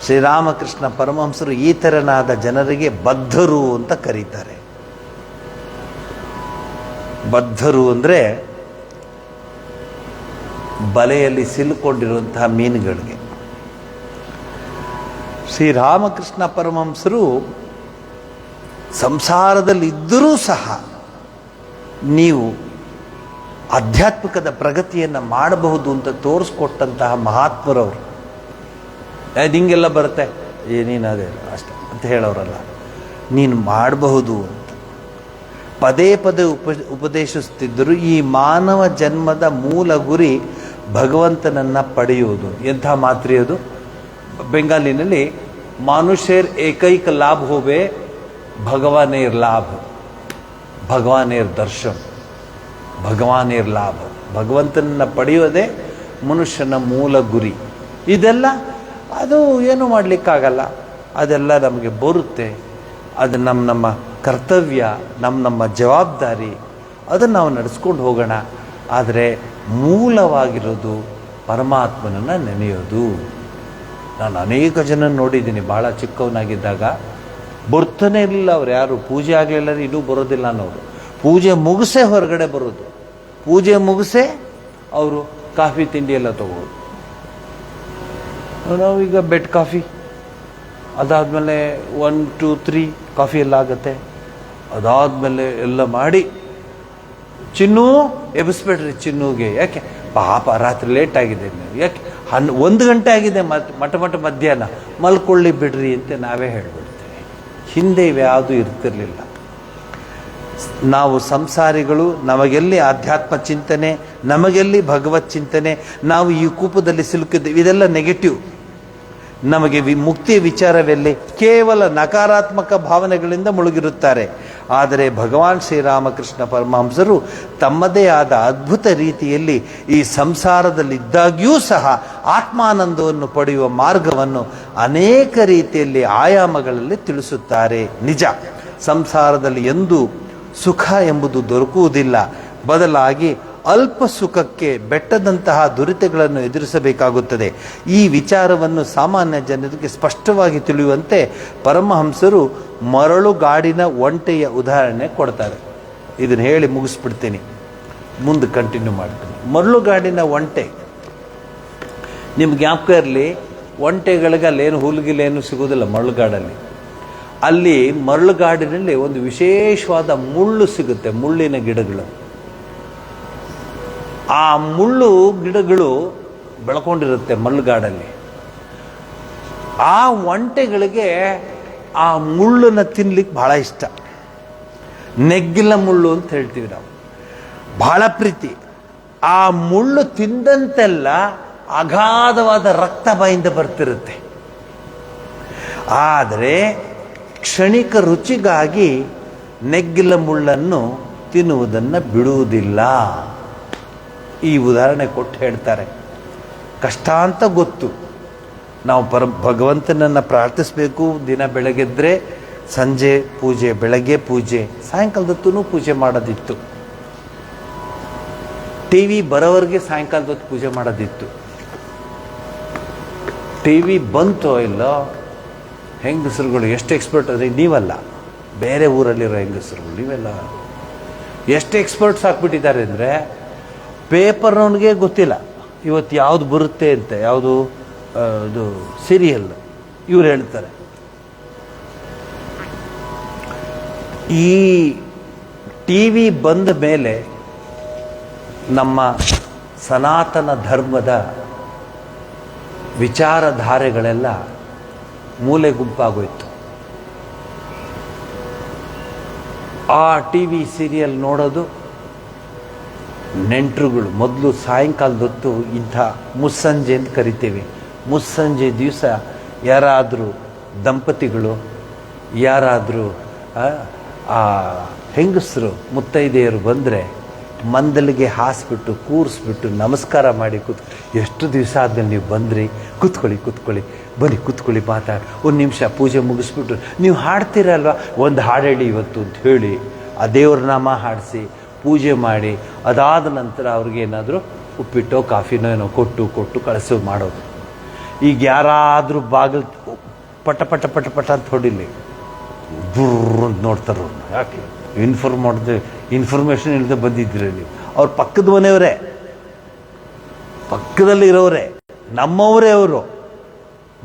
ಶ್ರೀರಾಮಕೃಷ್ಣ ಪರಮಹಂಸರು ಈ ಥರನಾದ ಜನರಿಗೆ ಬದ್ಧರು ಅಂತ ಕರೀತಾರೆ. ಬದ್ಧರು ಅಂದರೆ ಬಲೆಯಲ್ಲಿ ಸಿಲುಕೊಂಡಿರುವಂತಹ ಮೀನುಗಳಿಗೆ. ಶ್ರೀರಾಮಕೃಷ್ಣ ಪರಮಹಂಸರು ಸಂಸಾರದಲ್ಲಿದ್ದರೂ ಸಹ ನೀವು ಆಧ್ಯಾತ್ಮಿಕದ ಪ್ರಗತಿಯನ್ನು ಮಾಡಬಹುದು ಅಂತ ತೋರಿಸ್ಕೊಟ್ಟಂತಹ ಮಹಾತ್ಮರವರು. ನಿಂಗೆಲ್ಲ ಬರುತ್ತೆ, ನೀನು ಅದೇ ಅಷ್ಟೆ ಅಂತ ಹೇಳೋರಲ್ಲ, ನೀನು ಮಾಡಬಹುದು ಅಂತ ಪದೇ ಪದೇ ಉಪದೇಶಿಸ್ತಿದ್ದರು. ಈ ಮಾನವ ಜನ್ಮದ ಮೂಲ ಗುರಿ ಭಗವಂತನನ್ನು ಪಡೆಯುವುದು. ಎಂಥ ಮಾತ್ರಿಯದು? ಬೆಂಗಾಲಿನಲ್ಲಿ ಮನುಷ್ಯರ್ ಏಕೈಕ ಲಾಭ ಹೋವೆ ಭಗವಾನೇರ್ ಲಾಭ, ಭಗವಾನೇರ್ ದರ್ಶನ, ಭಗವಾನೇರ್ ಲಾಭ. ಭಗವಂತನನ್ನು ಪಡೆಯೋದೇ ಮನುಷ್ಯನ ಮೂಲ ಗುರಿ. ಇದೆಲ್ಲ ಅದು ಏನು ಮಾಡಲಿಕ್ಕಾಗಲ್ಲ, ಅದೆಲ್ಲ ನಮಗೆ ಬರುತ್ತೆ. ಅದು ನಮ್ಮ ಕರ್ತವ್ಯ, ನಮ್ಮ ಜವಾಬ್ದಾರಿ, ಅದನ್ನು ನಾವು ನಡೆಸ್ಕೊಂಡು ಹೋಗೋಣ. ಆದರೆ ಮೂಲವಾಗಿರೋದು ಪರಮಾತ್ಮನನ್ನು ನೆನೆಯೋದು. ನಾನು ಅನೇಕ ಜನ ನೋಡಿದ್ದೀನಿ, ಭಾಳ ಚಿಕ್ಕವನಾಗಿದ್ದಾಗ ಬರ್ತಾನೆ ಇರಲಿಲ್ಲ ಅವ್ರು, ಯಾರು ಪೂಜೆ ಆಗಲಿಲ್ಲ ಇನ್ನೂ ಬರೋದಿಲ್ಲ ಅನ್ನೋರು. ಪೂಜೆ ಮುಗಿಸೇ ಹೊರಗಡೆ ಬರೋದು, ಪೂಜೆ ಮುಗಿಸೇ ಅವರು ಕಾಫಿ ತಿಂಡಿ ಎಲ್ಲ ತಗೋದು. ನಾವೀಗ ಬೆಡ್ ಕಾಫಿ, ಅದಾದಮೇಲೆ 1 2 3 ಕಾಫಿ ಎಲ್ಲ ಆಗುತ್ತೆ. ಅದಾದಮೇಲೆ ಎಲ್ಲ ಮಾಡಿ, ಚಿನ್ನು ಎಬ್ಬಿಸ್ಬೇಡ್ರಿ ಚಿನ್ನುಗೆ, ಯಾಕೆ ಪಾಪ ರಾತ್ರಿ ಲೇಟ್ ಆಗಿದೆ, ಯಾಕೆ 1 ಗಂಟೆ ಆಗಿದೆ, ಮಠ ಮಧ್ಯಾಹ್ನ, ಮಲ್ಕೊಳ್ಳಿ ಬಿಡ್ರಿ ಅಂತ ನಾವೇ ಹೇಳ್ಬಿಡ್ತೇವೆ. ಹಿಂದೆ ಇವ್ಯಾವುದೂ ಇರ್ತಿರ್ಲಿಲ್ಲ. ನಾವು ಸಂಸಾರಿಗಳು, ನಮಗೆಲ್ಲಿ ಆಧ್ಯಾತ್ಮ ಚಿಂತನೆ, ನಮಗೆಲ್ಲಿ ಭಗವತ್ ಚಿಂತನೆ, ನಾವು ಈ ಕೂಪದಲ್ಲಿ ಸಿಲುಕಿದ್ದೇವೆ. ಇದೆಲ್ಲ ನೆಗೆಟಿವ್. ನಮಗೆ ಮುಕ್ತಿಯ ವಿಚಾರವೆಲ್ಲಿ? ಕೇವಲ ನಕಾರಾತ್ಮಕ ಭಾವನೆಗಳಿಂದ ಮುಳುಗಿರುತ್ತಾರೆ. ಆದರೆ ಭಗವಾನ್ ಶ್ರೀರಾಮಕೃಷ್ಣ ಪರಮಹಂಸರು ತಮ್ಮದೇ ಆದ ಅದ್ಭುತ ರೀತಿಯಲ್ಲಿ ಈ ಸಂಸಾರದಲ್ಲಿದ್ದಾಗ್ಯೂ ಸಹ ಆತ್ಮಾನಂದವನ್ನು ಪಡೆಯುವ ಮಾರ್ಗವನ್ನು ಅನೇಕ ರೀತಿಯಲ್ಲಿ ಆಯಾಮಗಳಲ್ಲಿ ತಿಳಿಸುತ್ತಾರೆ. ನಿಜ, ಸಂಸಾರದಲ್ಲಿ ಎಂದೂ ಸುಖ ಎಂಬುದು ದೊರಕುವುದಿಲ್ಲ. ಬದಲಾಗಿ ಅಲ್ಪ ಸುಖಕ್ಕೆ ಬೆಟ್ಟದಂತಹ ದುರಿತಗಳನ್ನು ಎದುರಿಸಬೇಕಾಗುತ್ತದೆ. ಈ ವಿಚಾರವನ್ನು ಸಾಮಾನ್ಯ ಜನರಿಗೆ ಸ್ಪಷ್ಟವಾಗಿ ತಿಳಿಯುವಂತೆ ಪರಮಹಂಸರು ಮರಳುಗಾಡಿನ ಒಂಟೆಯ ಉದಾಹರಣೆ ಕೊಡ್ತಾರೆ. ಇದನ್ನು ಹೇಳಿ ಮುಗಿಸ್ಬಿಡ್ತೀನಿ, ಮುಂದೆ ಕಂಟಿನ್ಯೂ ಮಾಡ್ತೀನಿ. ಮರಳುಗಾಡಿನ ಒಂಟೆ ನಿಮ್ಗೆ ಜ್ಞಾಪಕ ಇರಲಿ, ಒಂಟೆಗಳಿಗೆ ಅಲ್ಲೇನು ಹುಲ್ಗಿಲೇನು ಸಿಗೋದಿಲ್ಲ ಮರಳುಗಾಡಲ್ಲಿ. ಅಲ್ಲಿ ಮರಳುಗಾಡಿನಲ್ಲಿ ಒಂದು ವಿಶೇಷವಾದ ಮುಳ್ಳು ಸಿಗುತ್ತೆ, ಮುಳ್ಳಿನ ಗಿಡಗಳು. ಆ ಮುಳ್ಳು ಗಿಡಗಳು ಬೆಳ್ಕೊಂಡಿರುತ್ತೆ ಮರಳುಗಾಡಲ್ಲಿ. ಆ ಒಂಟೆಗಳಿಗೆ ಆ ಮುಳ್ಳನ್ನು ತಿನ್ಲಿಕ್ಕೆ ಬಹಳ ಇಷ್ಟ. ನೆಗ್ಗಿಲ ಮುಳ್ಳು ಅಂತ ಹೇಳ್ತೀವಿ ನಾವು, ಬಹಳ ಪ್ರೀತಿ. ಆ ಮುಳ್ಳು ತಿಂದಂತೆಲ್ಲ ಅಗಾಧವಾದ ರಕ್ತ ಬಾಯಿಂದ ಬರ್ತಿರುತ್ತೆ. ಆದರೆ ಕ್ಷಣಿಕ ರುಚಿಗಾಗಿ ನೆಗ್ಗಿಲ ಮುಳ್ಳನ್ನು ತಿನ್ನುವುದನ್ನು ಬಿಡುವುದಿಲ್ಲ. ಈ ಉದಾಹರಣೆ ಕೊಟ್ಟು ಹೇಳ್ತಾರೆ. ಕಷ್ಟ ಅಂತ ಗೊತ್ತು, ನಾವು ಭಗವಂತನನ್ನು ಪ್ರಾರ್ಥಿಸಬೇಕು. ದಿನ ಬೆಳಗ್ಗೆದ್ರೆ ಸಂಜೆ ಪೂಜೆ, ಬೆಳಗ್ಗೆ ಪೂಜೆ, ಸಾಯಂಕಾಲದೊತ್ತೂ ಪೂಜೆ ಮಾಡೋದಿತ್ತು. ಟಿ ವಿ ಬರೋವರೆಗೆ ಸಾಯಂಕಾಲದೊತ್ತು ಪೂಜೆ ಮಾಡೋದಿತ್ತು. ಟಿ ವಿ ಬಂತೋ ಇಲ್ಲೋ, ಹೆಂಗಸರುಗಳು ಎಷ್ಟು ಎಕ್ಸ್ಪರ್ಟ್ ಅಂದರೆ, ನೀವಲ್ಲ, ಬೇರೆ ಊರಲ್ಲಿರೋ ಹೆಂಗಸರುಗಳು, ನೀವೆಲ್ಲ ಎಷ್ಟು ಎಕ್ಸ್ಪರ್ಟ್ಸ್ ಹಾಕ್ಬಿಟ್ಟಿದ್ದಾರೆ ಅಂದರೆ, ಪೇಪರ್ನವನಿಗೆ ಗೊತ್ತಿಲ್ಲ ಇವತ್ತು ಯಾವುದು ಬರುತ್ತೆ ಅಂತ, ಯಾವುದು ಇದು ಸೀರಿಯಲ್ ಇವ್ರು ಹೇಳ್ತಾರೆ. ಈ ಟಿ ವಿ ಬಂದ ಮೇಲೆ ನಮ್ಮ ಸನಾತನ ಧರ್ಮದ ವಿಚಾರಧಾರೆಗಳೆಲ್ಲ ಮೂಲೆ ಗುಂಪಾಗೋಯ್ತು. ಆ ಟಿ ವಿ ಸೀರಿಯಲ್ ನೋಡೋದು ನೆಂಟರುಗಳು. ಮೊದಲು ಸಾಯಂಕಾಲದೊತ್ತು ಇಂಥ ಮುಸ್ಸಂಜೆ ಅಂತ ಕರಿತೇವೆ. ಮುಸ್ಸಂಜೆ ದಿವಸ ಯಾರಾದರೂ ದಂಪತಿಗಳು, ಯಾರಾದರೂ ಆ ಹೆಂಗಸರು ಮುತ್ತೈದೆಯರು ಬಂದರೆ ಮಂದಲಿಗೆ ಹಾಸ್ಬಿಟ್ಟು ಕೂರಿಸ್ಬಿಟ್ಟು ನಮಸ್ಕಾರ ಮಾಡಿ ಎಷ್ಟು ದಿವಸ ಆದ್ಮೇಲೆ ನೀವು ಬಂದ್ರಿ, ಕೂತ್ಕೊಳ್ಳಿ ಬನ್ನಿ ಕೂತ್ಕೊಳ್ಳಿ, ಮಾತಾಡಿ ಒಂದು ನಿಮಿಷ ಪೂಜೆ ಮುಗಿಸ್ಬಿಟ್ಟು ನೀವು ಹಾಡ್ತೀರಲ್ವ, ಒಂದು ಹಾಡು ಹೇಳಿ ಇವತ್ತು ಅಂತ ಹೇಳಿ ಆ ದೇವ್ರ ನಾಮ ಹಾಡಿಸಿ ಪೂಜೆ ಮಾಡಿ, ಅದಾದ ನಂತರ ಅವ್ರಿಗೇನಾದರೂ ಉಪ್ಪಿಟ್ಟೋ ಕಾಫಿನೋ ಏನೋ ಕೊಟ್ಟು ಕಳಿಸೋ ಮಾಡೋದು. ಈಗ ಯಾರಾದರೂ ಬಾಗಿಲು ಪಟ ಪಟ ಪಟ ಪಟ ಅಂತ ಹೊಡಿಲಿ, ದುರ್ರು ಅಂತ ನೋಡ್ತಾರೆ. ಯಾಕೆ ಇನ್ಫಾರ್ಮೇಷನ್ ಇಲ್ಲದೆ ಬಂದಿದ್ದೀರಿ ನೀವು? ಅವ್ರ ಪಕ್ಕದ ಮನೆಯವರೇ, ಪಕ್ಕದಲ್ಲಿ ಇರೋರೇ, ನಮ್ಮವರೇ ಅವರು.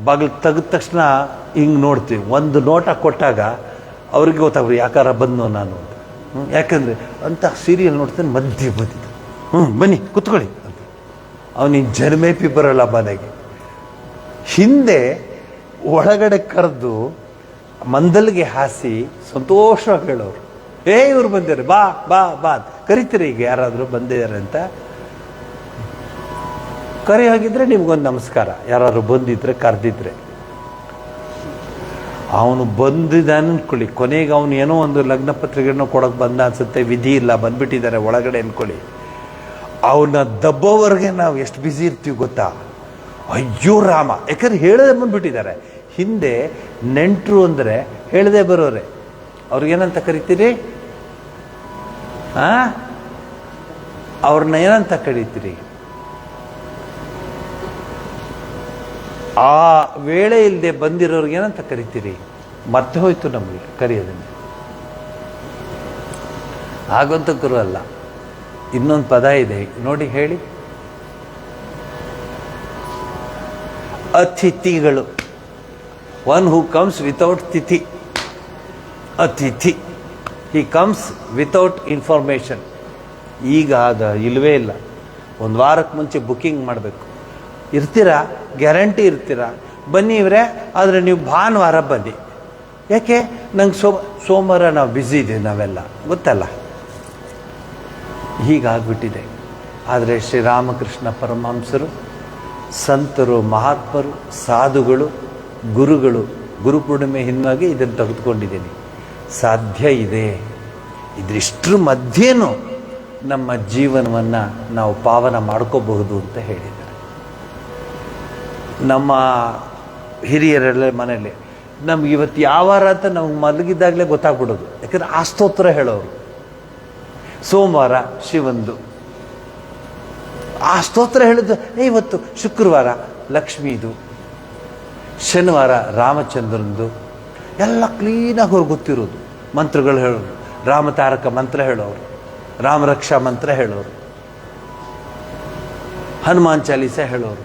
ಬಾಗಿಲು ತೆಗೆದ ತಕ್ಷಣ ಹಿಂಗೆ ನೋಡ್ತೀವಿ. ಒಂದು ನೋಟ ಕೊಟ್ಟಾಗ ಅವ್ರಿಗೆ ಗೊತ್ತಾಗ್ರಿ ಯಾಕಾರ ಬಂದು ನಾನು ಅಂತ. ಯಾಕಂದರೆ ಅಂತ ಸೀರಿಯಲ್ ನೋಡ್ತಾನೆ ಮಧ್ಯೆ ಬಂದಿದ್ದು, ಬನ್ನಿ ಕೂತ್ಕೊಳ್ಳಿ ಅಂತ. ಅವನಿಗೆ ಜನ್ಮೇಪಿ ಬರೋಲ್ಲ ಮನೆಗೆ. ಹಿಂದೆ ಒಳಗಡೆ ಕರೆದು ಮಂದಲ್ಗೆ ಹಾಸಿ ಸಂತೋಷವಾಗಿ ಹೇಳೋರು, ಇವ್ರು ಬಂದಿದ್ದಾರೆ, ಬಾ ಬಾ ಬಾ ಕರಿತೀರಿ. ಈಗ ಯಾರಾದರೂ ಬಂದಿದ್ದಾರೆ ಅಂತ ಕರಿ ಹಾಗಿದ್ರೆ ನಿಮ್ಗೊಂದು ನಮಸ್ಕಾರ. ಯಾರಾದ್ರು ಬಂದಿದ್ರೆ ಕರೆದಿದ್ರೆ, ಅವನು ಬಂದಿದ್ದಾನೆ ಅನ್ಕೊಳ್ಳಿ, ಕೊನೆಗೆ ಅವನು ಏನೋ ಒಂದು ಲಗ್ನ ಪತ್ರಿಕೆಯನ್ನು ಕೊಡೋಕೆ ಬಂದ ಅನ್ಸುತ್ತೆ, ವಿಧಿ ಇಲ್ಲ ಬಂದ್ಬಿಟ್ಟಿದ್ದಾರೆ ಒಳಗಡೆ ಅನ್ಕೊಳ್ಳಿ. ಅವನ ದಬ್ಬವರೆಗೆ ನಾವು ಎಷ್ಟು ಬ್ಯುಸಿ ಇರ್ತೀವಿ ಗೊತ್ತಾ? ಅಯ್ಯೋ ರಾಮ, ಯಾಕಂದ್ರೆ ಹೇಳದೆ ಬಂದ್ಬಿಟ್ಟಿದ್ದಾರೆ. ಹಿಂದೆ ನೆಂಟರು ಅಂದರೆ ಹೇಳದೆ ಬರೋರೆ, ಅವ್ರಿಗೇನಂತ ಕರಿತೀರಿ? ಅವ್ರನ್ನ ಏನಂತ ಕರೀತೀರಿ? ಆ ವೇಳೆ ಇಲ್ಲದೆ ಬಂದಿರೋರಿಗೆ ಏನಂತ ಕರಿತೀರಿ? ಮತ್ತೆ ಹೋಯ್ತು ನಮಗೆ ಕರೆಯೋದನ್ನು. ಆಗಂತಕ್ಕರೂ ಅಲ್ಲ, ಇನ್ನೊಂದು ಪದ ಇದೆ ನೋಡಿ, ಹೇಳಿ. ಅತಿಥಿಗಳು. ಒನ್ ಹೂ ಕಮ್ಸ್ ವಿತೌಟ್ ತಿಥಿ, ಅತಿಥಿ. He comes without information. ಈಗ ಆಗ ಇಲ್ಲವೇ ಇಲ್ಲ. ಒಂದು ವಾರಕ್ಕೆ ಮುಂಚೆ ಬುಕ್ಕಿಂಗ್ ಮಾಡಬೇಕು. ಇರ್ತೀರಾ, ಗ್ಯಾರಂಟಿ ಇರ್ತೀರಾ, ಬನ್ನಿ ಇವರೇ. ಆದರೆ ನೀವು ಭಾನುವಾರ ಬನ್ನಿ. ಯಾಕೆ? ನಂಗೆ ಸೋಮವಾರ ನಾವು ಬ್ಯುಸಿ ಇದ್ದೀವಿ, ನಾವೆಲ್ಲ ಗೊತ್ತಲ್ಲ. ಹೀಗಾಗ್ಬಿಟ್ಟಿದೆ. ಆದರೆ ಶ್ರೀರಾಮಕೃಷ್ಣ ಪರಮಹಂಸರು, ಸಂತರು, ಮಹಾತ್ಮರು, ಸಾಧುಗಳು, ಗುರುಗಳು, ಗುರುಪೂರ್ಣಿಮೆ ಹಿಂದಾಗಿ ಇದನ್ನು ತೆಗೆದುಕೊಂಡಿದ್ದೀನಿ. ಸಾಧ್ಯ ಇದೆ. ಇದಿಷ್ಟರ ಮಧ್ಯೇನೂ ನಮ್ಮ ಜೀವನವನ್ನು ನಾವು ಪಾವನ ಮಾಡ್ಕೋಬಹುದು ಅಂತ ಹೇಳಿದ್ದಾರೆ. ನಮ್ಮ ಹಿರಿಯರೆಲ್ಲ ಮನೇಲಿ ನಮ್ಗೆ ಇವತ್ತು ಯಾವ ವಾರ ಅಂತ ನಮ್ಗೆ ಮಲಗಿದ್ದಾಗಲೇ ಗೊತ್ತಾಗ್ಬಿಡೋದು. ಯಾಕಂದರೆ ಆ ಸ್ತೋತ್ರ ಹೇಳೋರು. ಸೋಮವಾರ ಶಿವಂದು ಆ ಸ್ತೋತ್ರ ಹೇಳಿದ್ದು, ಇವತ್ತು ಶುಕ್ರವಾರ ಲಕ್ಷ್ಮೀದು, ಶನಿವಾರ ರಾಮಚಂದ್ರನದು, ಎಲ್ಲ ಕ್ಲೀನಾಗಿ ಅವ್ರಿಗೆ ಗೊತ್ತಿರೋದು. ಮಂತ್ರಗಳು ಹೇಳೋರು, ರಾಮತಾರಕ ಮಂತ್ರ ಹೇಳೋರು, ರಾಮರಕ್ಷಾ ಮಂತ್ರ ಹೇಳೋರು, ಹನುಮಾನ್ ಚಾಲೀಸ ಹೇಳೋರು.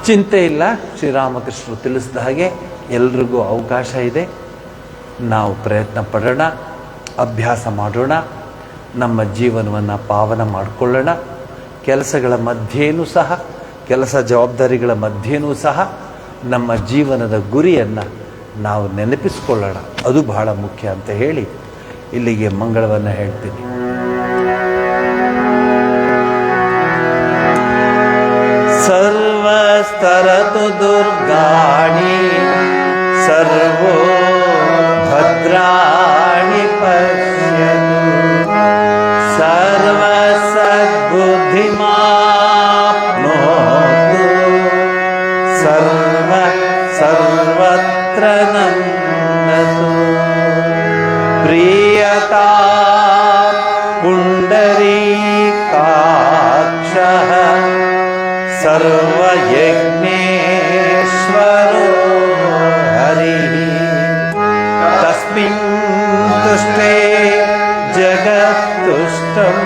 ಚಿಂತೆ ಇಲ್ಲ. ಶ್ರೀರಾಮಕೃಷ್ಣರು ತಿಳಿಸಿದ ಹಾಗೆ ಎಲ್ರಿಗೂ ಅವಕಾಶ ಇದೆ. ನಾವು ಪ್ರಯತ್ನ ಪಡೋಣ, ಅಭ್ಯಾಸ ಮಾಡೋಣ, ನಮ್ಮ ಜೀವನವನ್ನು ಪಾವನ ಮಾಡಿಕೊಳ್ಳೋಣ. ಕೆಲಸಗಳ ಮಧ್ಯೆಯೂ ಸಹ, ಕೆಲಸ ಜವಾಬ್ದಾರಿಗಳ ಮಧ್ಯೆಯೂ ಸಹ ನಮ್ಮ ಜೀವನದ ಗುರಿಯನ್ನು ನಾವು ನೆನಪಿಸ್ಕೊಳ್ಳೋಣ. ಅದು ಬಹಳ ಮುಖ್ಯ ಅಂತ ಹೇಳಿ ಇಲ್ಲಿಗೆ ಮಂಗಳವನ್ನು ಹೇಳ್ತೀನಿ. ಸರ್ವಸ್ತರತು ದುರ್ಗಾಣಿ ಸರ್ವೋ ಭದ್ರಾಣಿ ಪಶ್ಯತು ಸರ್ವ ಸದ್ಬುದ್ಧಿಮಾಪ್ನೋತು ಸರ್ವತ್ರ ನಂದತು ಪ್ರಿಯತಾ ಪುಂಡರೀಕಾಕ್ಷಃ ಸರ್ವಯಜ್ಞೇಶ್ವರೋ ಹರಿಃ ತಸ್ಮಿನ್ ತುಷ್ಟೇ ಜಗತ್ತುಷ್ಟಂ